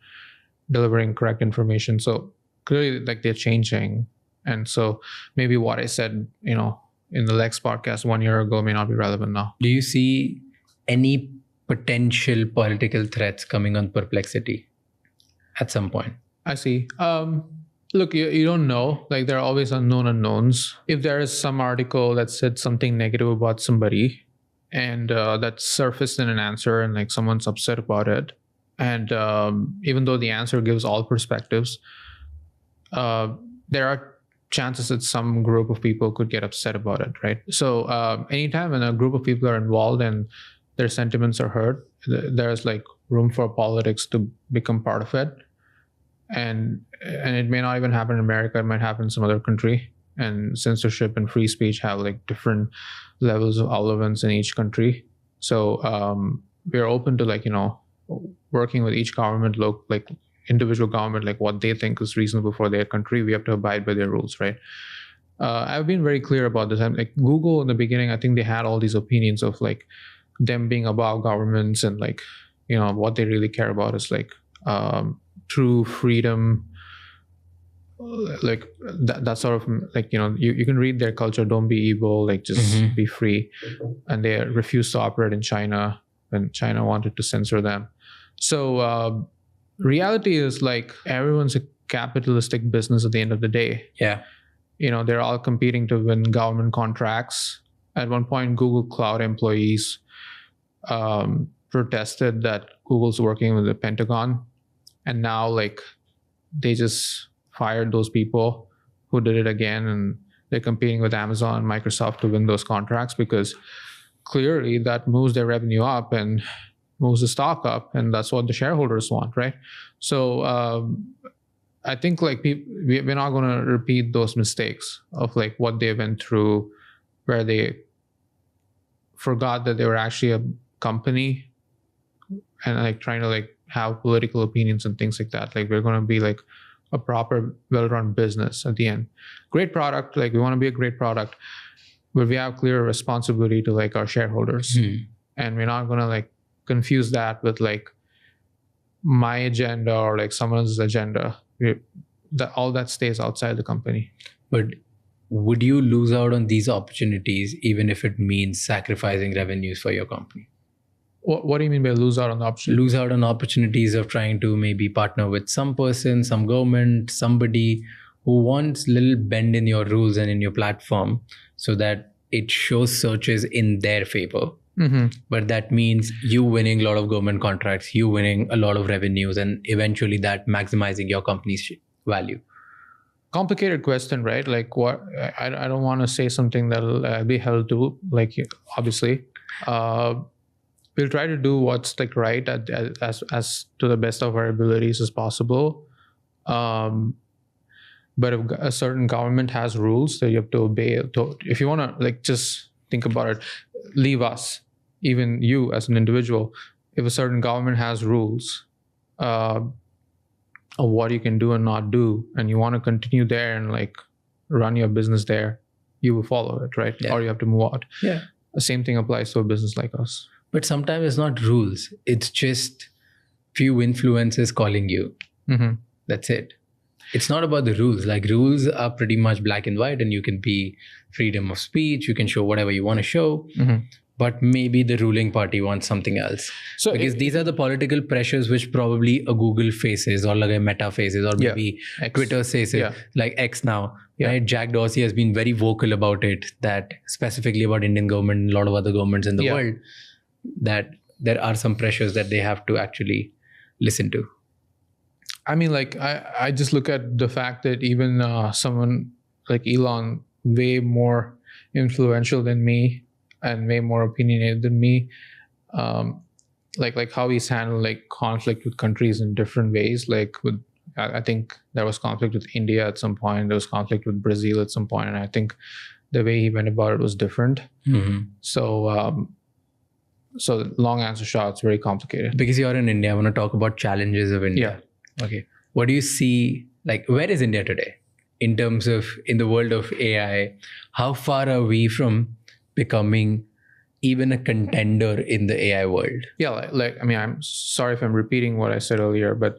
delivering correct information. So clearly like they're changing. And so maybe what I said, in the Lex podcast 1 year ago may not be relevant now. Do you see any potential political threats coming on Perplexity at some point? I see. Look, you don't know. Like there are always unknown unknowns. If there is some article that said something negative about somebody, and that's surfaced in an answer, and like someone's upset about it, and even though the answer gives all perspectives, there are chances that some group of people could get upset about it, right? So anytime when a group of people are involved and their sentiments are hurt, there's like room for politics to become part of it, and it may not even happen in America. It might happen in some other country. And censorship and free speech have like different levels of relevance in each country. So we're open to like, working with each government, like individual government, like what they think is reasonable for their country. We have to abide by their rules, right? I've been very clear about this. Like Google in the beginning, I think they had all these opinions of like them being above governments, and like, what they really care about is like true freedom, like that sort of like, you can read their culture, don't be evil, like just be free. And they refused to operate in China when China wanted to censor them. So reality is like everyone's a capitalistic business at the end of the day. They're all competing to win government contracts. At one point, Google Cloud employees protested that Google's working with the Pentagon, and now like they just fired those people who did it again, and they're competing with Amazon and Microsoft to win those contracts, because clearly that moves their revenue up and moves the stock up, and that's what the shareholders want, right? So I think like we're not going to repeat those mistakes of like what they went through, where they forgot that they were actually a company and like trying to like have political opinions and things like that. Like we're going to be like a proper, well-run business at the end. Great product. Like we want to be a great product. but we have clear responsibility to like our shareholders, and we're not gonna like confuse that with like my agenda or like someone else's agenda. All that stays outside the company. But would you lose out on these opportunities even if it means sacrificing revenues for your company? What do you mean by lose out on the option? Lose out on opportunities of trying to maybe partner with some person, some government, somebody who wants little bend in your rules and in your platform so that it shows searches in their favor. But that means you winning a lot of government contracts, you winning a lot of revenues, and eventually that maximizing your company's value. Complicated question, right? Like what? I don't want to say something that'll be held to, like, obviously. We'll try to do what's like right as to the best of our abilities as possible. But if a certain government has rules that you have to obey, if you want to like just think about it, leave us, even you as an individual, if a certain government has rules of what you can do and not do, and you want to continue there and like run your business there, you will follow it, right? Yeah. Or you have to move out. Yeah. The same thing applies to a business like us. But sometimes it's not rules. It's just few influencers calling you. That's it. It's not about the rules. Like rules are pretty much black and white, and you can be freedom of speech. You can show whatever you want to show. But maybe the ruling party wants something else. So because these are the political pressures which probably a Google faces, or like a Meta faces, or maybe Twitter faces, like X now. Right? Jack Dorsey has been very vocal about it, that specifically about Indian government and a lot of other governments in the world, that there are some pressures that they have to actually listen to. I mean, like, I just look at the fact that even someone like Elon, way more influential than me and way more opinionated than me, like how he's handled like conflict with countries in different ways. Like with, I think there was conflict with India at some point, there was conflict with Brazil at some point, and I think the way he went about it was different. So long answer short, it's very complicated. Because you're in India, I want to talk about challenges of India. Okay. What do you see, like, where is India today in terms of, in the world of AI? How far are we from becoming even a contender in the AI world? Yeah, like I mean, I'm sorry if I'm repeating what I said earlier, but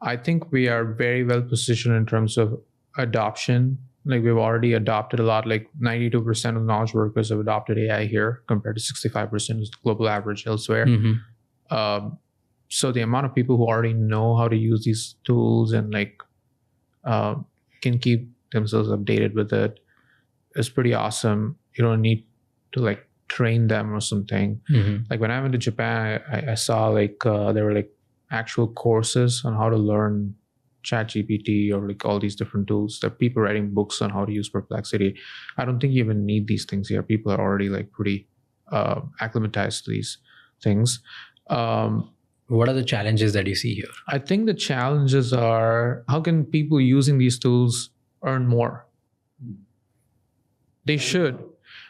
I think we are very well positioned in terms of adoption. Like we've already adopted a lot, like 92% of knowledge workers have adopted AI here compared to 65% is the global average elsewhere. So the amount of people who already know how to use these tools and like can keep themselves updated with it is pretty awesome. You don't need to like train them or something. Like when I went to Japan, I saw like there were like actual courses on how to learn ChatGPT or like all these different tools. There are people writing books on how to use Perplexity. I don't think you even need these things here. People are already like pretty acclimatized to these things. What are the challenges that you see here? I think the challenges are, how can people using these tools earn more? They should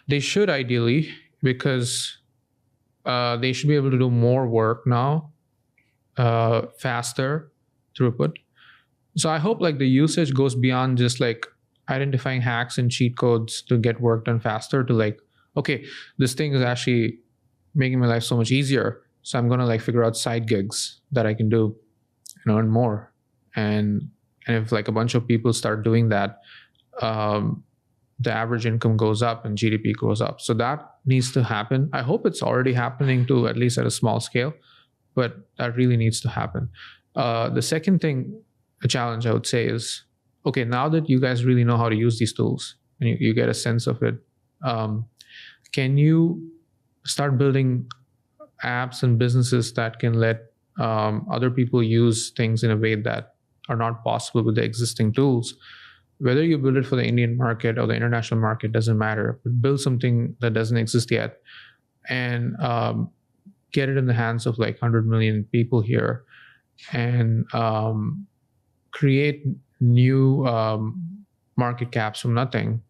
ideally, because they should be able to do more work now, faster throughput. So I hope like the usage goes beyond just like identifying hacks and cheat codes to get work done faster to like, okay, this thing is actually making my life so much easier. So I'm going to like figure out side gigs that I can do and earn more. And if like a bunch of people start doing that, the average income goes up and GDP goes up. So that needs to happen. I hope it's already happening too, at least at a small scale, but that really needs to happen. The second thing, a challenge I would say is, okay, now that you guys really know how to use these tools and you get a sense of it, can you start building apps and businesses that can let other people use things in a way that are not possible with the existing tools? Whether you build it for the Indian market or the international market, doesn't matter, but build something that doesn't exist yet and get it in the hands of like 100 million people here and create new market caps from nothing,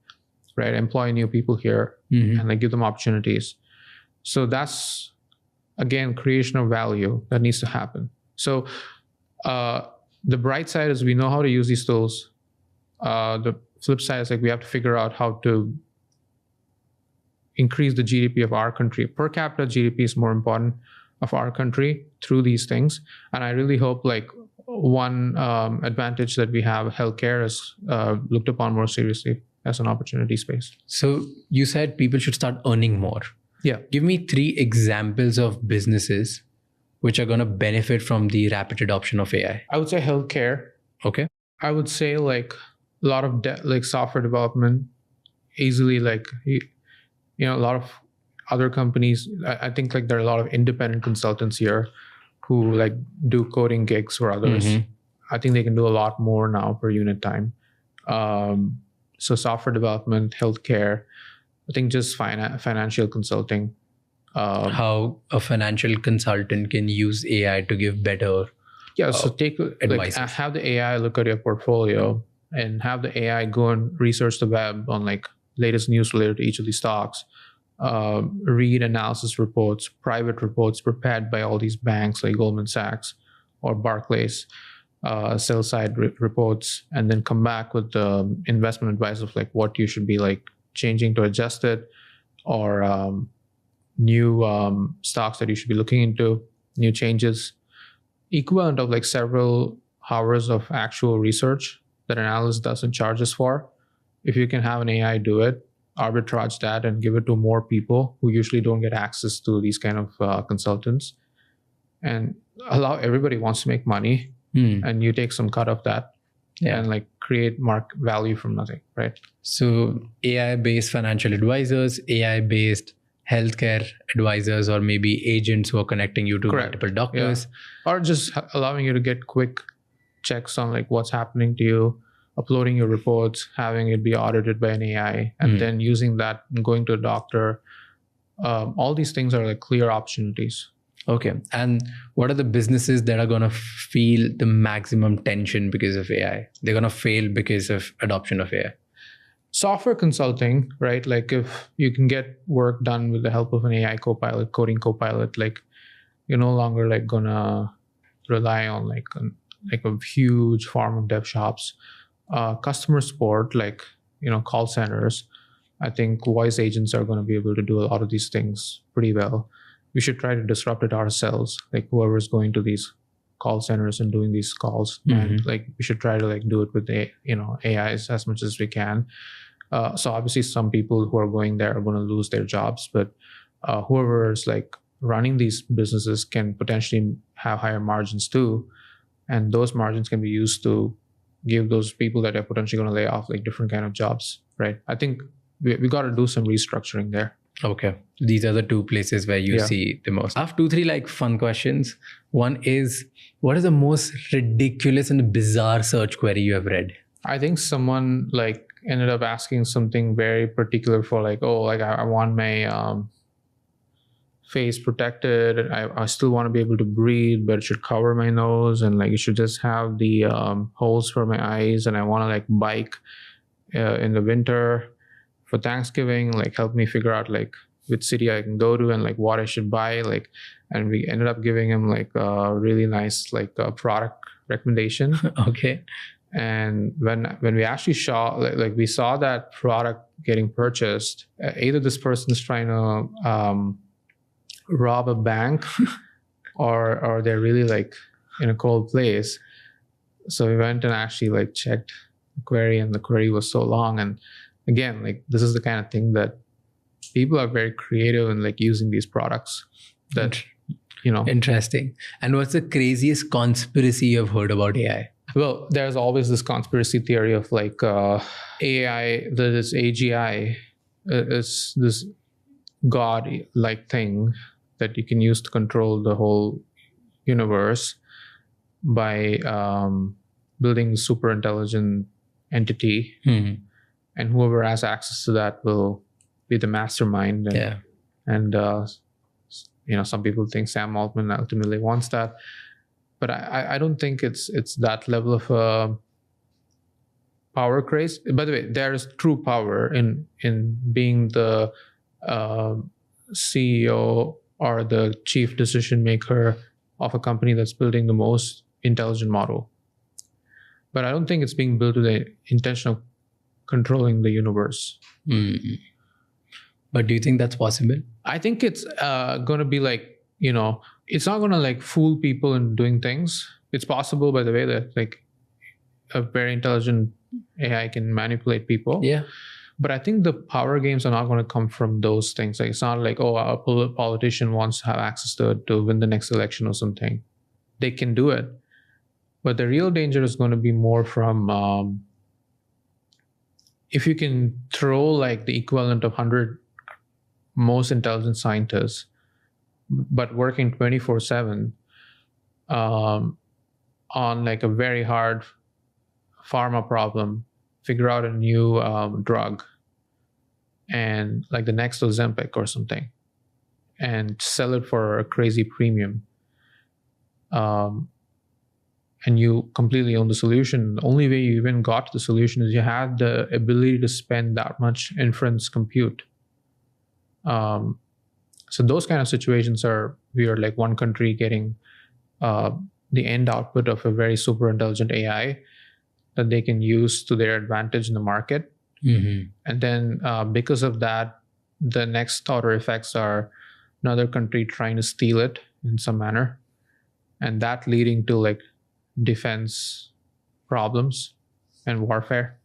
right? Employ new people here and like give them opportunities. So that's, again, creation of value that needs to happen. So the bright side is we know how to use these tools. The flip side is like we have to figure out how to increase the GDP of our country. Per capita GDP is more important of our country through these things. And I really hope like one advantage that we have, healthcare, is looked upon more seriously as an opportunity space. So you said people should start earning more. Yeah. Give me 3 examples of businesses which are going to benefit from the rapid adoption of AI. I would say healthcare. Okay. I would say like a lot of like software development, easily like, you know, a lot of other companies. I think like there are a lot of independent consultants here who like do coding gigs for others. Mhm. I think they can do a lot more now per unit time. So software development, healthcare, I think just financial consulting. How a financial consultant can use AI to give better. Yeah, so take like advices. have the AI look at your portfolio and have the AI go and research the web on like latest news related to each of these stocks. Read analysis reports, private reports prepared by all these banks like Goldman Sachs or Barclays, sell side reports, and then come back with the investment advice of like what you should be like changing to adjust it, or new stocks that you should be looking into, new changes. Equivalent of like several hours of actual research that an analyst does and charges for. If you can have an AI do it, arbitrage that and give it to more people who usually don't get access to these kind of consultants, and allow everybody wants to make money, and you take some cut of that, and like create market value from nothing, right? So AI-based financial advisors, AI-based healthcare advisors, or maybe agents who are connecting you to multiple doctors. Or just allowing you to get quick checks on like what's happening to you, uploading your reports, having it be audited by an AI, and then using that and going to a doctor. All these things are like clear opportunities. Okay. And what are the businesses that are going to feel the maximum tension because of AI? They're going to fail because of adoption of AI. Software consulting, right? Like if you can get work done with the help of an AI copilot, coding copilot, like you're no longer like gonna rely on like a huge farm of dev shops. Customer support, like, you know, call centers. I think voice agents are going to be able to do a lot of these things pretty well. We should try to disrupt it ourselves, like whoever's going to these call centers and doing these calls, and like we should try to like do it with AIs as much as we can. So obviously some people who are going there are going to lose their jobs, but whoever is like running these businesses can potentially have higher margins too, and those margins can be used to give those people that are potentially going to lay off like different kind of jobs, right? I think we got to do some restructuring there. Okay. These are the 2 places where you see the most. I have 2-3 like fun questions. One is, what is the most ridiculous and bizarre search query you have read? I think someone like ended up asking something very particular for like, oh, like I want my face protected. I still want to be able to breathe, but it should cover my nose, and like it should just have the holes for my eyes, and I want to like bike in the winter for Thanksgiving, like help me figure out like which city I can go to and like what I should buy, like. And we ended up giving him like a really nice like product recommendation. Okay. And when we actually saw like we saw that product getting purchased, either this person's trying to rob a bank or they're really like in a cold place. So we went and actually like checked the query, and the query was so long. And again, like this is the kind of thing that people are very creative in like using these products that, you know. Interesting. And what's the craziest conspiracy you've heard about AI? Well, there's always this conspiracy theory of like AI, this AGI is this God-like thing that you can use to control the whole universe by building a super intelligent entity. And whoever has access to that will be the mastermind. And you know, some people think Sam Altman ultimately wants that. But I don't think it's that level of power craze. By the way, there is true power in being the CEO or the chief decision maker of a company that's building the most intelligent model. But I don't think it's being built with the intention of controlling the universe. But do you think that's possible? I think it's going to be like, it's not going to like fool people in doing things. It's possible, by the way, that like a very intelligent AI can manipulate people. Yeah. But I think the power games are not going to come from those things. Like, it's not like, oh, a politician wants to have access to it to win the next election or something. They can do it. But the real danger is going to be more from if you can throw like the equivalent of 100 most intelligent scientists, but working 24/7 on like a very hard pharma problem, figure out a new drug and like the next Ozempic or something, and sell it for a crazy premium. And you completely own the solution. The only way you even got to the solution is you had the ability to spend that much inference compute. So those kind of situations we are like one country getting the end output of a very super intelligent AI that they can use to their advantage in the market. Mm-hmm. And then because of that, the next order effects are another country trying to steal it in some manner, and that leading to like defense problems and warfare.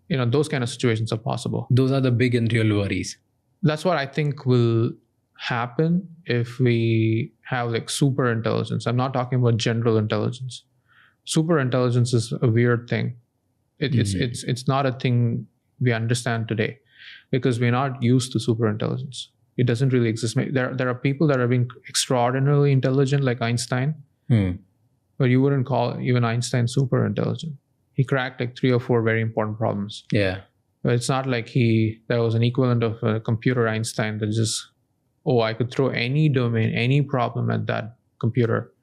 Those kind of situations are possible. Those are the big and real worries. That's what I think will happen if we have like super intelligence. I'm not talking about general intelligence. Super intelligence is a weird thing. It's not a thing we understand today because we're not used to super intelligence. It doesn't really exist. There are people that are being extraordinarily intelligent, like Einstein, but you wouldn't call even Einstein super intelligent. He cracked like 3 or 4 very important problems. Yeah. But it's not like there was an equivalent of a computer Einstein that just, I could throw any domain, any problem at that computer,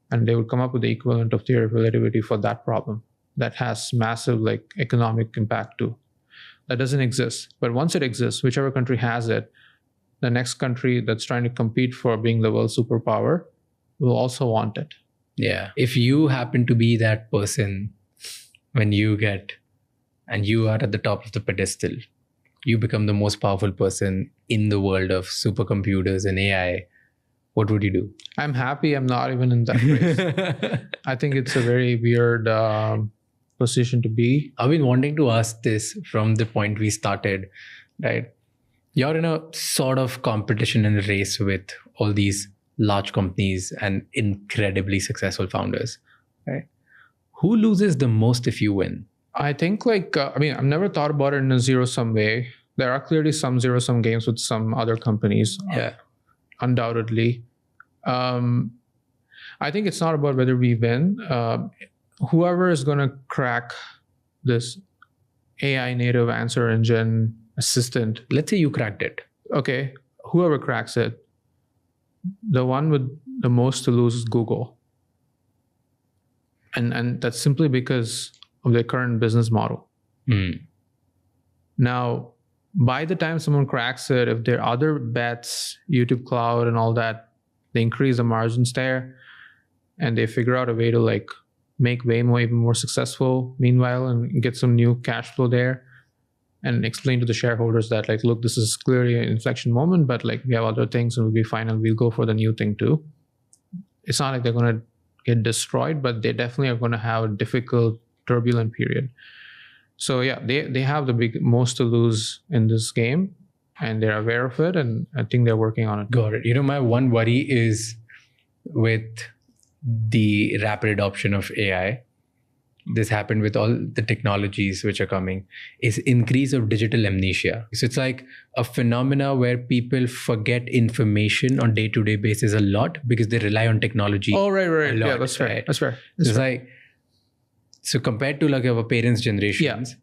and they would come up with the equivalent of theory of relativity for that problem that has massive like economic impact too. That doesn't exist. But once it exists, whichever country has it, the next country that's trying to compete for being the world superpower will also want it. Yeah. If you happen to be that person when you get, and you are at the top of the pedestal, you become the most powerful person in the world of supercomputers and AI, what would you do? I'm happy I'm not even in that race. I think it's a very weird position to be. I've been wanting to ask this from the point we started, right? You're in a sort of competition and race with all these large companies and incredibly successful founders, right? Who loses the most if you win? I think I've never thought about it in a zero-sum way. There are clearly some zero-sum games with some other companies. Yeah. Undoubtedly. I think it's not about whether we win. Whoever is going to crack this AI native answer engine assistant. Let's say you cracked it. Okay. Whoever cracks it, the one with the most to lose is Google. And that's simply because of their current business model. Now, by the time someone cracks it, if there are other bets, YouTube Cloud and all that, they increase the margins there and they figure out a way to like make Waymo even more successful meanwhile and get some new cash flow there and explain to the shareholders that like, look, this is clearly an inflection moment, but like we have other things and we'll be fine and we'll go for the new thing too. It's not like they're going to get destroyed, but they definitely are going to have a difficult, turbulent period. So yeah, they have the most to lose in this game and they're aware of it and I think they're working on it. Got it. My one worry is with the rapid adoption of AI, this happened with all the technologies which are coming, is increase of digital amnesia. So it's like a phenomena where people forget information on day-to-day basis a lot because they rely on technology. Oh, right. A lot, Yeah, that's fair. right? That's fair. It's like, so compared to like our parents' generations,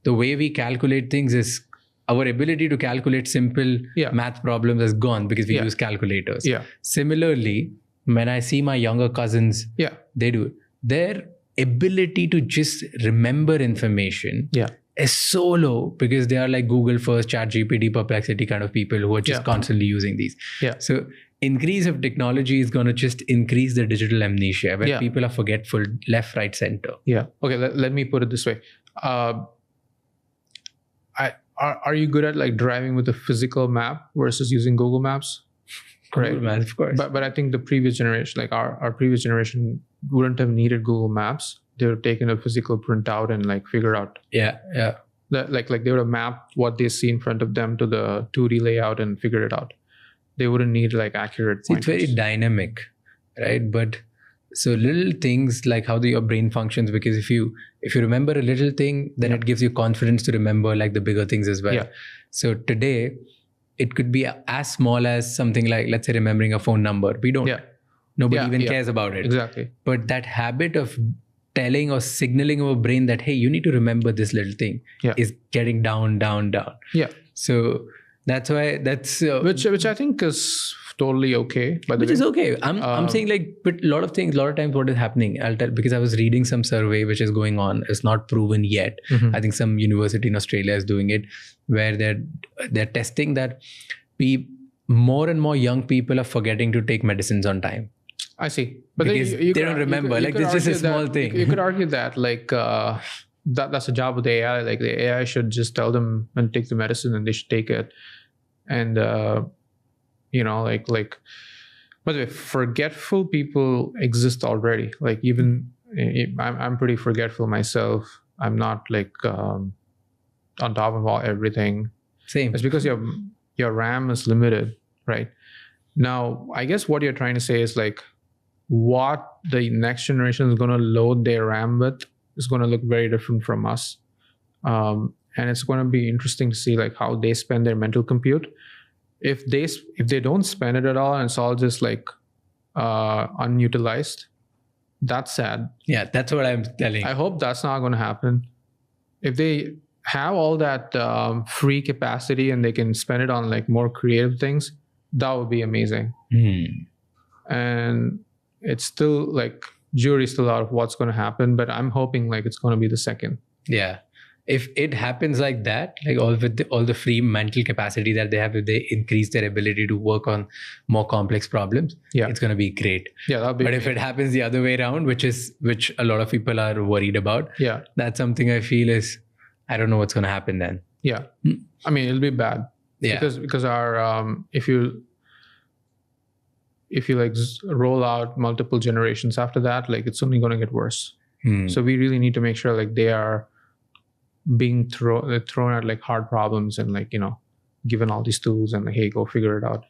the way we calculate things is our ability to calculate simple math problems is gone because we use calculators. Yeah. Similarly, when I see my younger cousins, they do it. Their ability to just remember information is so low because they are like Google first, ChatGPT, Perplexity kind of people who are just constantly using these. So increase of technology is going to just increase the digital amnesia where people are forgetful left, right, center. Okay, let me put it this way. are you good at like driving with a physical map versus using Google Maps? Google Maps, of course. But I think the previous generation, like our previous generation, wouldn't have needed Google Maps. They would have taken a physical printout and like figure out. Yeah. That like they would have mapped what they see in front of them to the 2D layout and figured it out. They wouldn't need like accurate. See, it's very dynamic, right? But so little things like how your brain functions, because if you remember a little thing, then it gives you confidence to remember like the bigger things as well. Yeah. So today, it could be as small as something like, let's say, remembering a phone number. We don't. Yeah. Nobody even cares about it. Exactly. But that habit of telling or signaling our brain that, hey, you need to remember this little thing is getting down. Yeah. So that's why which I think is totally okay. Which is okay. I'm saying like, but a lot of times what is happening, I'll tell, because I was reading some survey which is going on. It's not proven yet. I think some university in Australia is doing it, where they're testing that more and more young people are forgetting to take medicines on time. I see, but because then you they don't remember. Like it's just a small thing. You could argue that like that's a job of the AI. Like the AI should just tell them and take the medicine, and they should take it. And like by the way, forgetful people exist already. Like even I'm pretty forgetful myself. I'm not like on top of everything. Same. It's because your RAM is limited, right? Now, I guess what you're trying to say is like what the next generation is going to load their RAM with is going to look very different from us. And it's going to be interesting to see like how they spend their mental compute. If they don't spend it at all and it's all just like unutilized, that's sad. Yeah, that's what I'm telling. I hope that's not going to happen. If they have all that free capacity and they can spend it on like more creative things, that would be amazing. And it's still like jury's still out of what's going to happen, but I'm hoping like it's going to be the second. Yeah. If it happens like that, like all the free mental capacity that they have, if they increase their ability to work on more complex problems, it's going to be great. Yeah, that'll be. But if it happens the other way around, which a lot of people are worried about, that's something I feel is, I don't know what's going to happen then. Yeah, I mean it'll be bad. Yeah, because our if you like roll out multiple generations after that, like it's only going to get worse. So we really need to make sure like they are being thrown at like hard problems and like given all these tools and like, hey, go figure it out.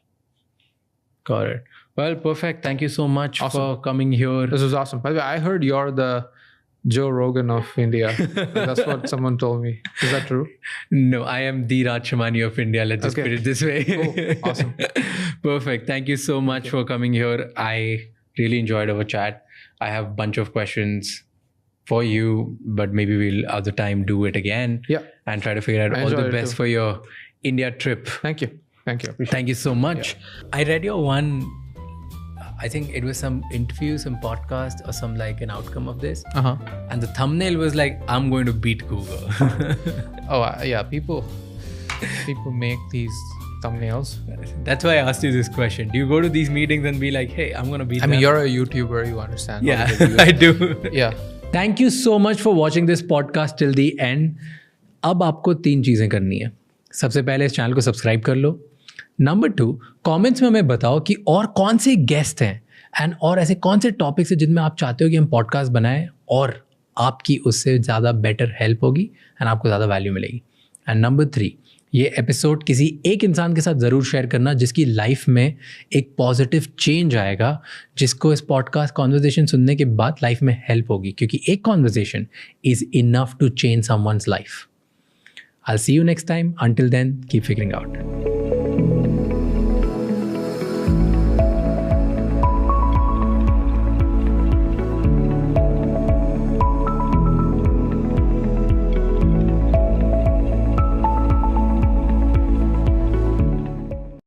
Got it. Well, perfect. Thank you so much for coming here. This was awesome. By the way, I heard you're the Joe Rogan of India. That's what someone told me. Is that true? No, I am the Shamani of India. Let's just put it this way. Cool. Awesome. Perfect. Thank you so much for coming here. I really enjoyed our chat. I have a bunch of questions for you, but maybe we'll other time do it again. Yeah. And try to figure out all the best for your India trip. Thank you. Thank you so much. Yeah. I read your one, I think it was some interview, some podcast or some like an outcome of this. And the thumbnail was like, I'm going to beat Google. Yeah. People make these thumbnails. That's why I asked you this question. Do you go to these meetings and be like, hey, I'm going to beat them? I mean, you're a YouTuber, you understand. Yeah, I do. Yeah. Thank you so much for watching this podcast till the end. अब आपको 3 चीज़ें करनी है. सबसे पहले इस channel को subscribe कर लो. नंबर 2, कमेंट्स में हमें बताओ कि और कौन से गेस्ट हैं एंड और ऐसे कौन से टॉपिक्स हैं जिनमें आप चाहते हो कि हम पॉडकास्ट बनाएं और आपकी उससे ज़्यादा बेटर हेल्प होगी एंड आपको ज़्यादा वैल्यू मिलेगी. एंड नंबर 3, ये एपिसोड किसी एक इंसान के साथ ज़रूर शेयर करना जिसकी लाइफ में एक पॉजिटिव चेंज आएगा, जिसको इस पॉडकास्ट कॉन्वर्सेशन सुनने के बाद लाइफ में हेल्प होगी, क्योंकि एक conversation is enough to change someone's life. I'll see you next time. Until then, keep figuring out.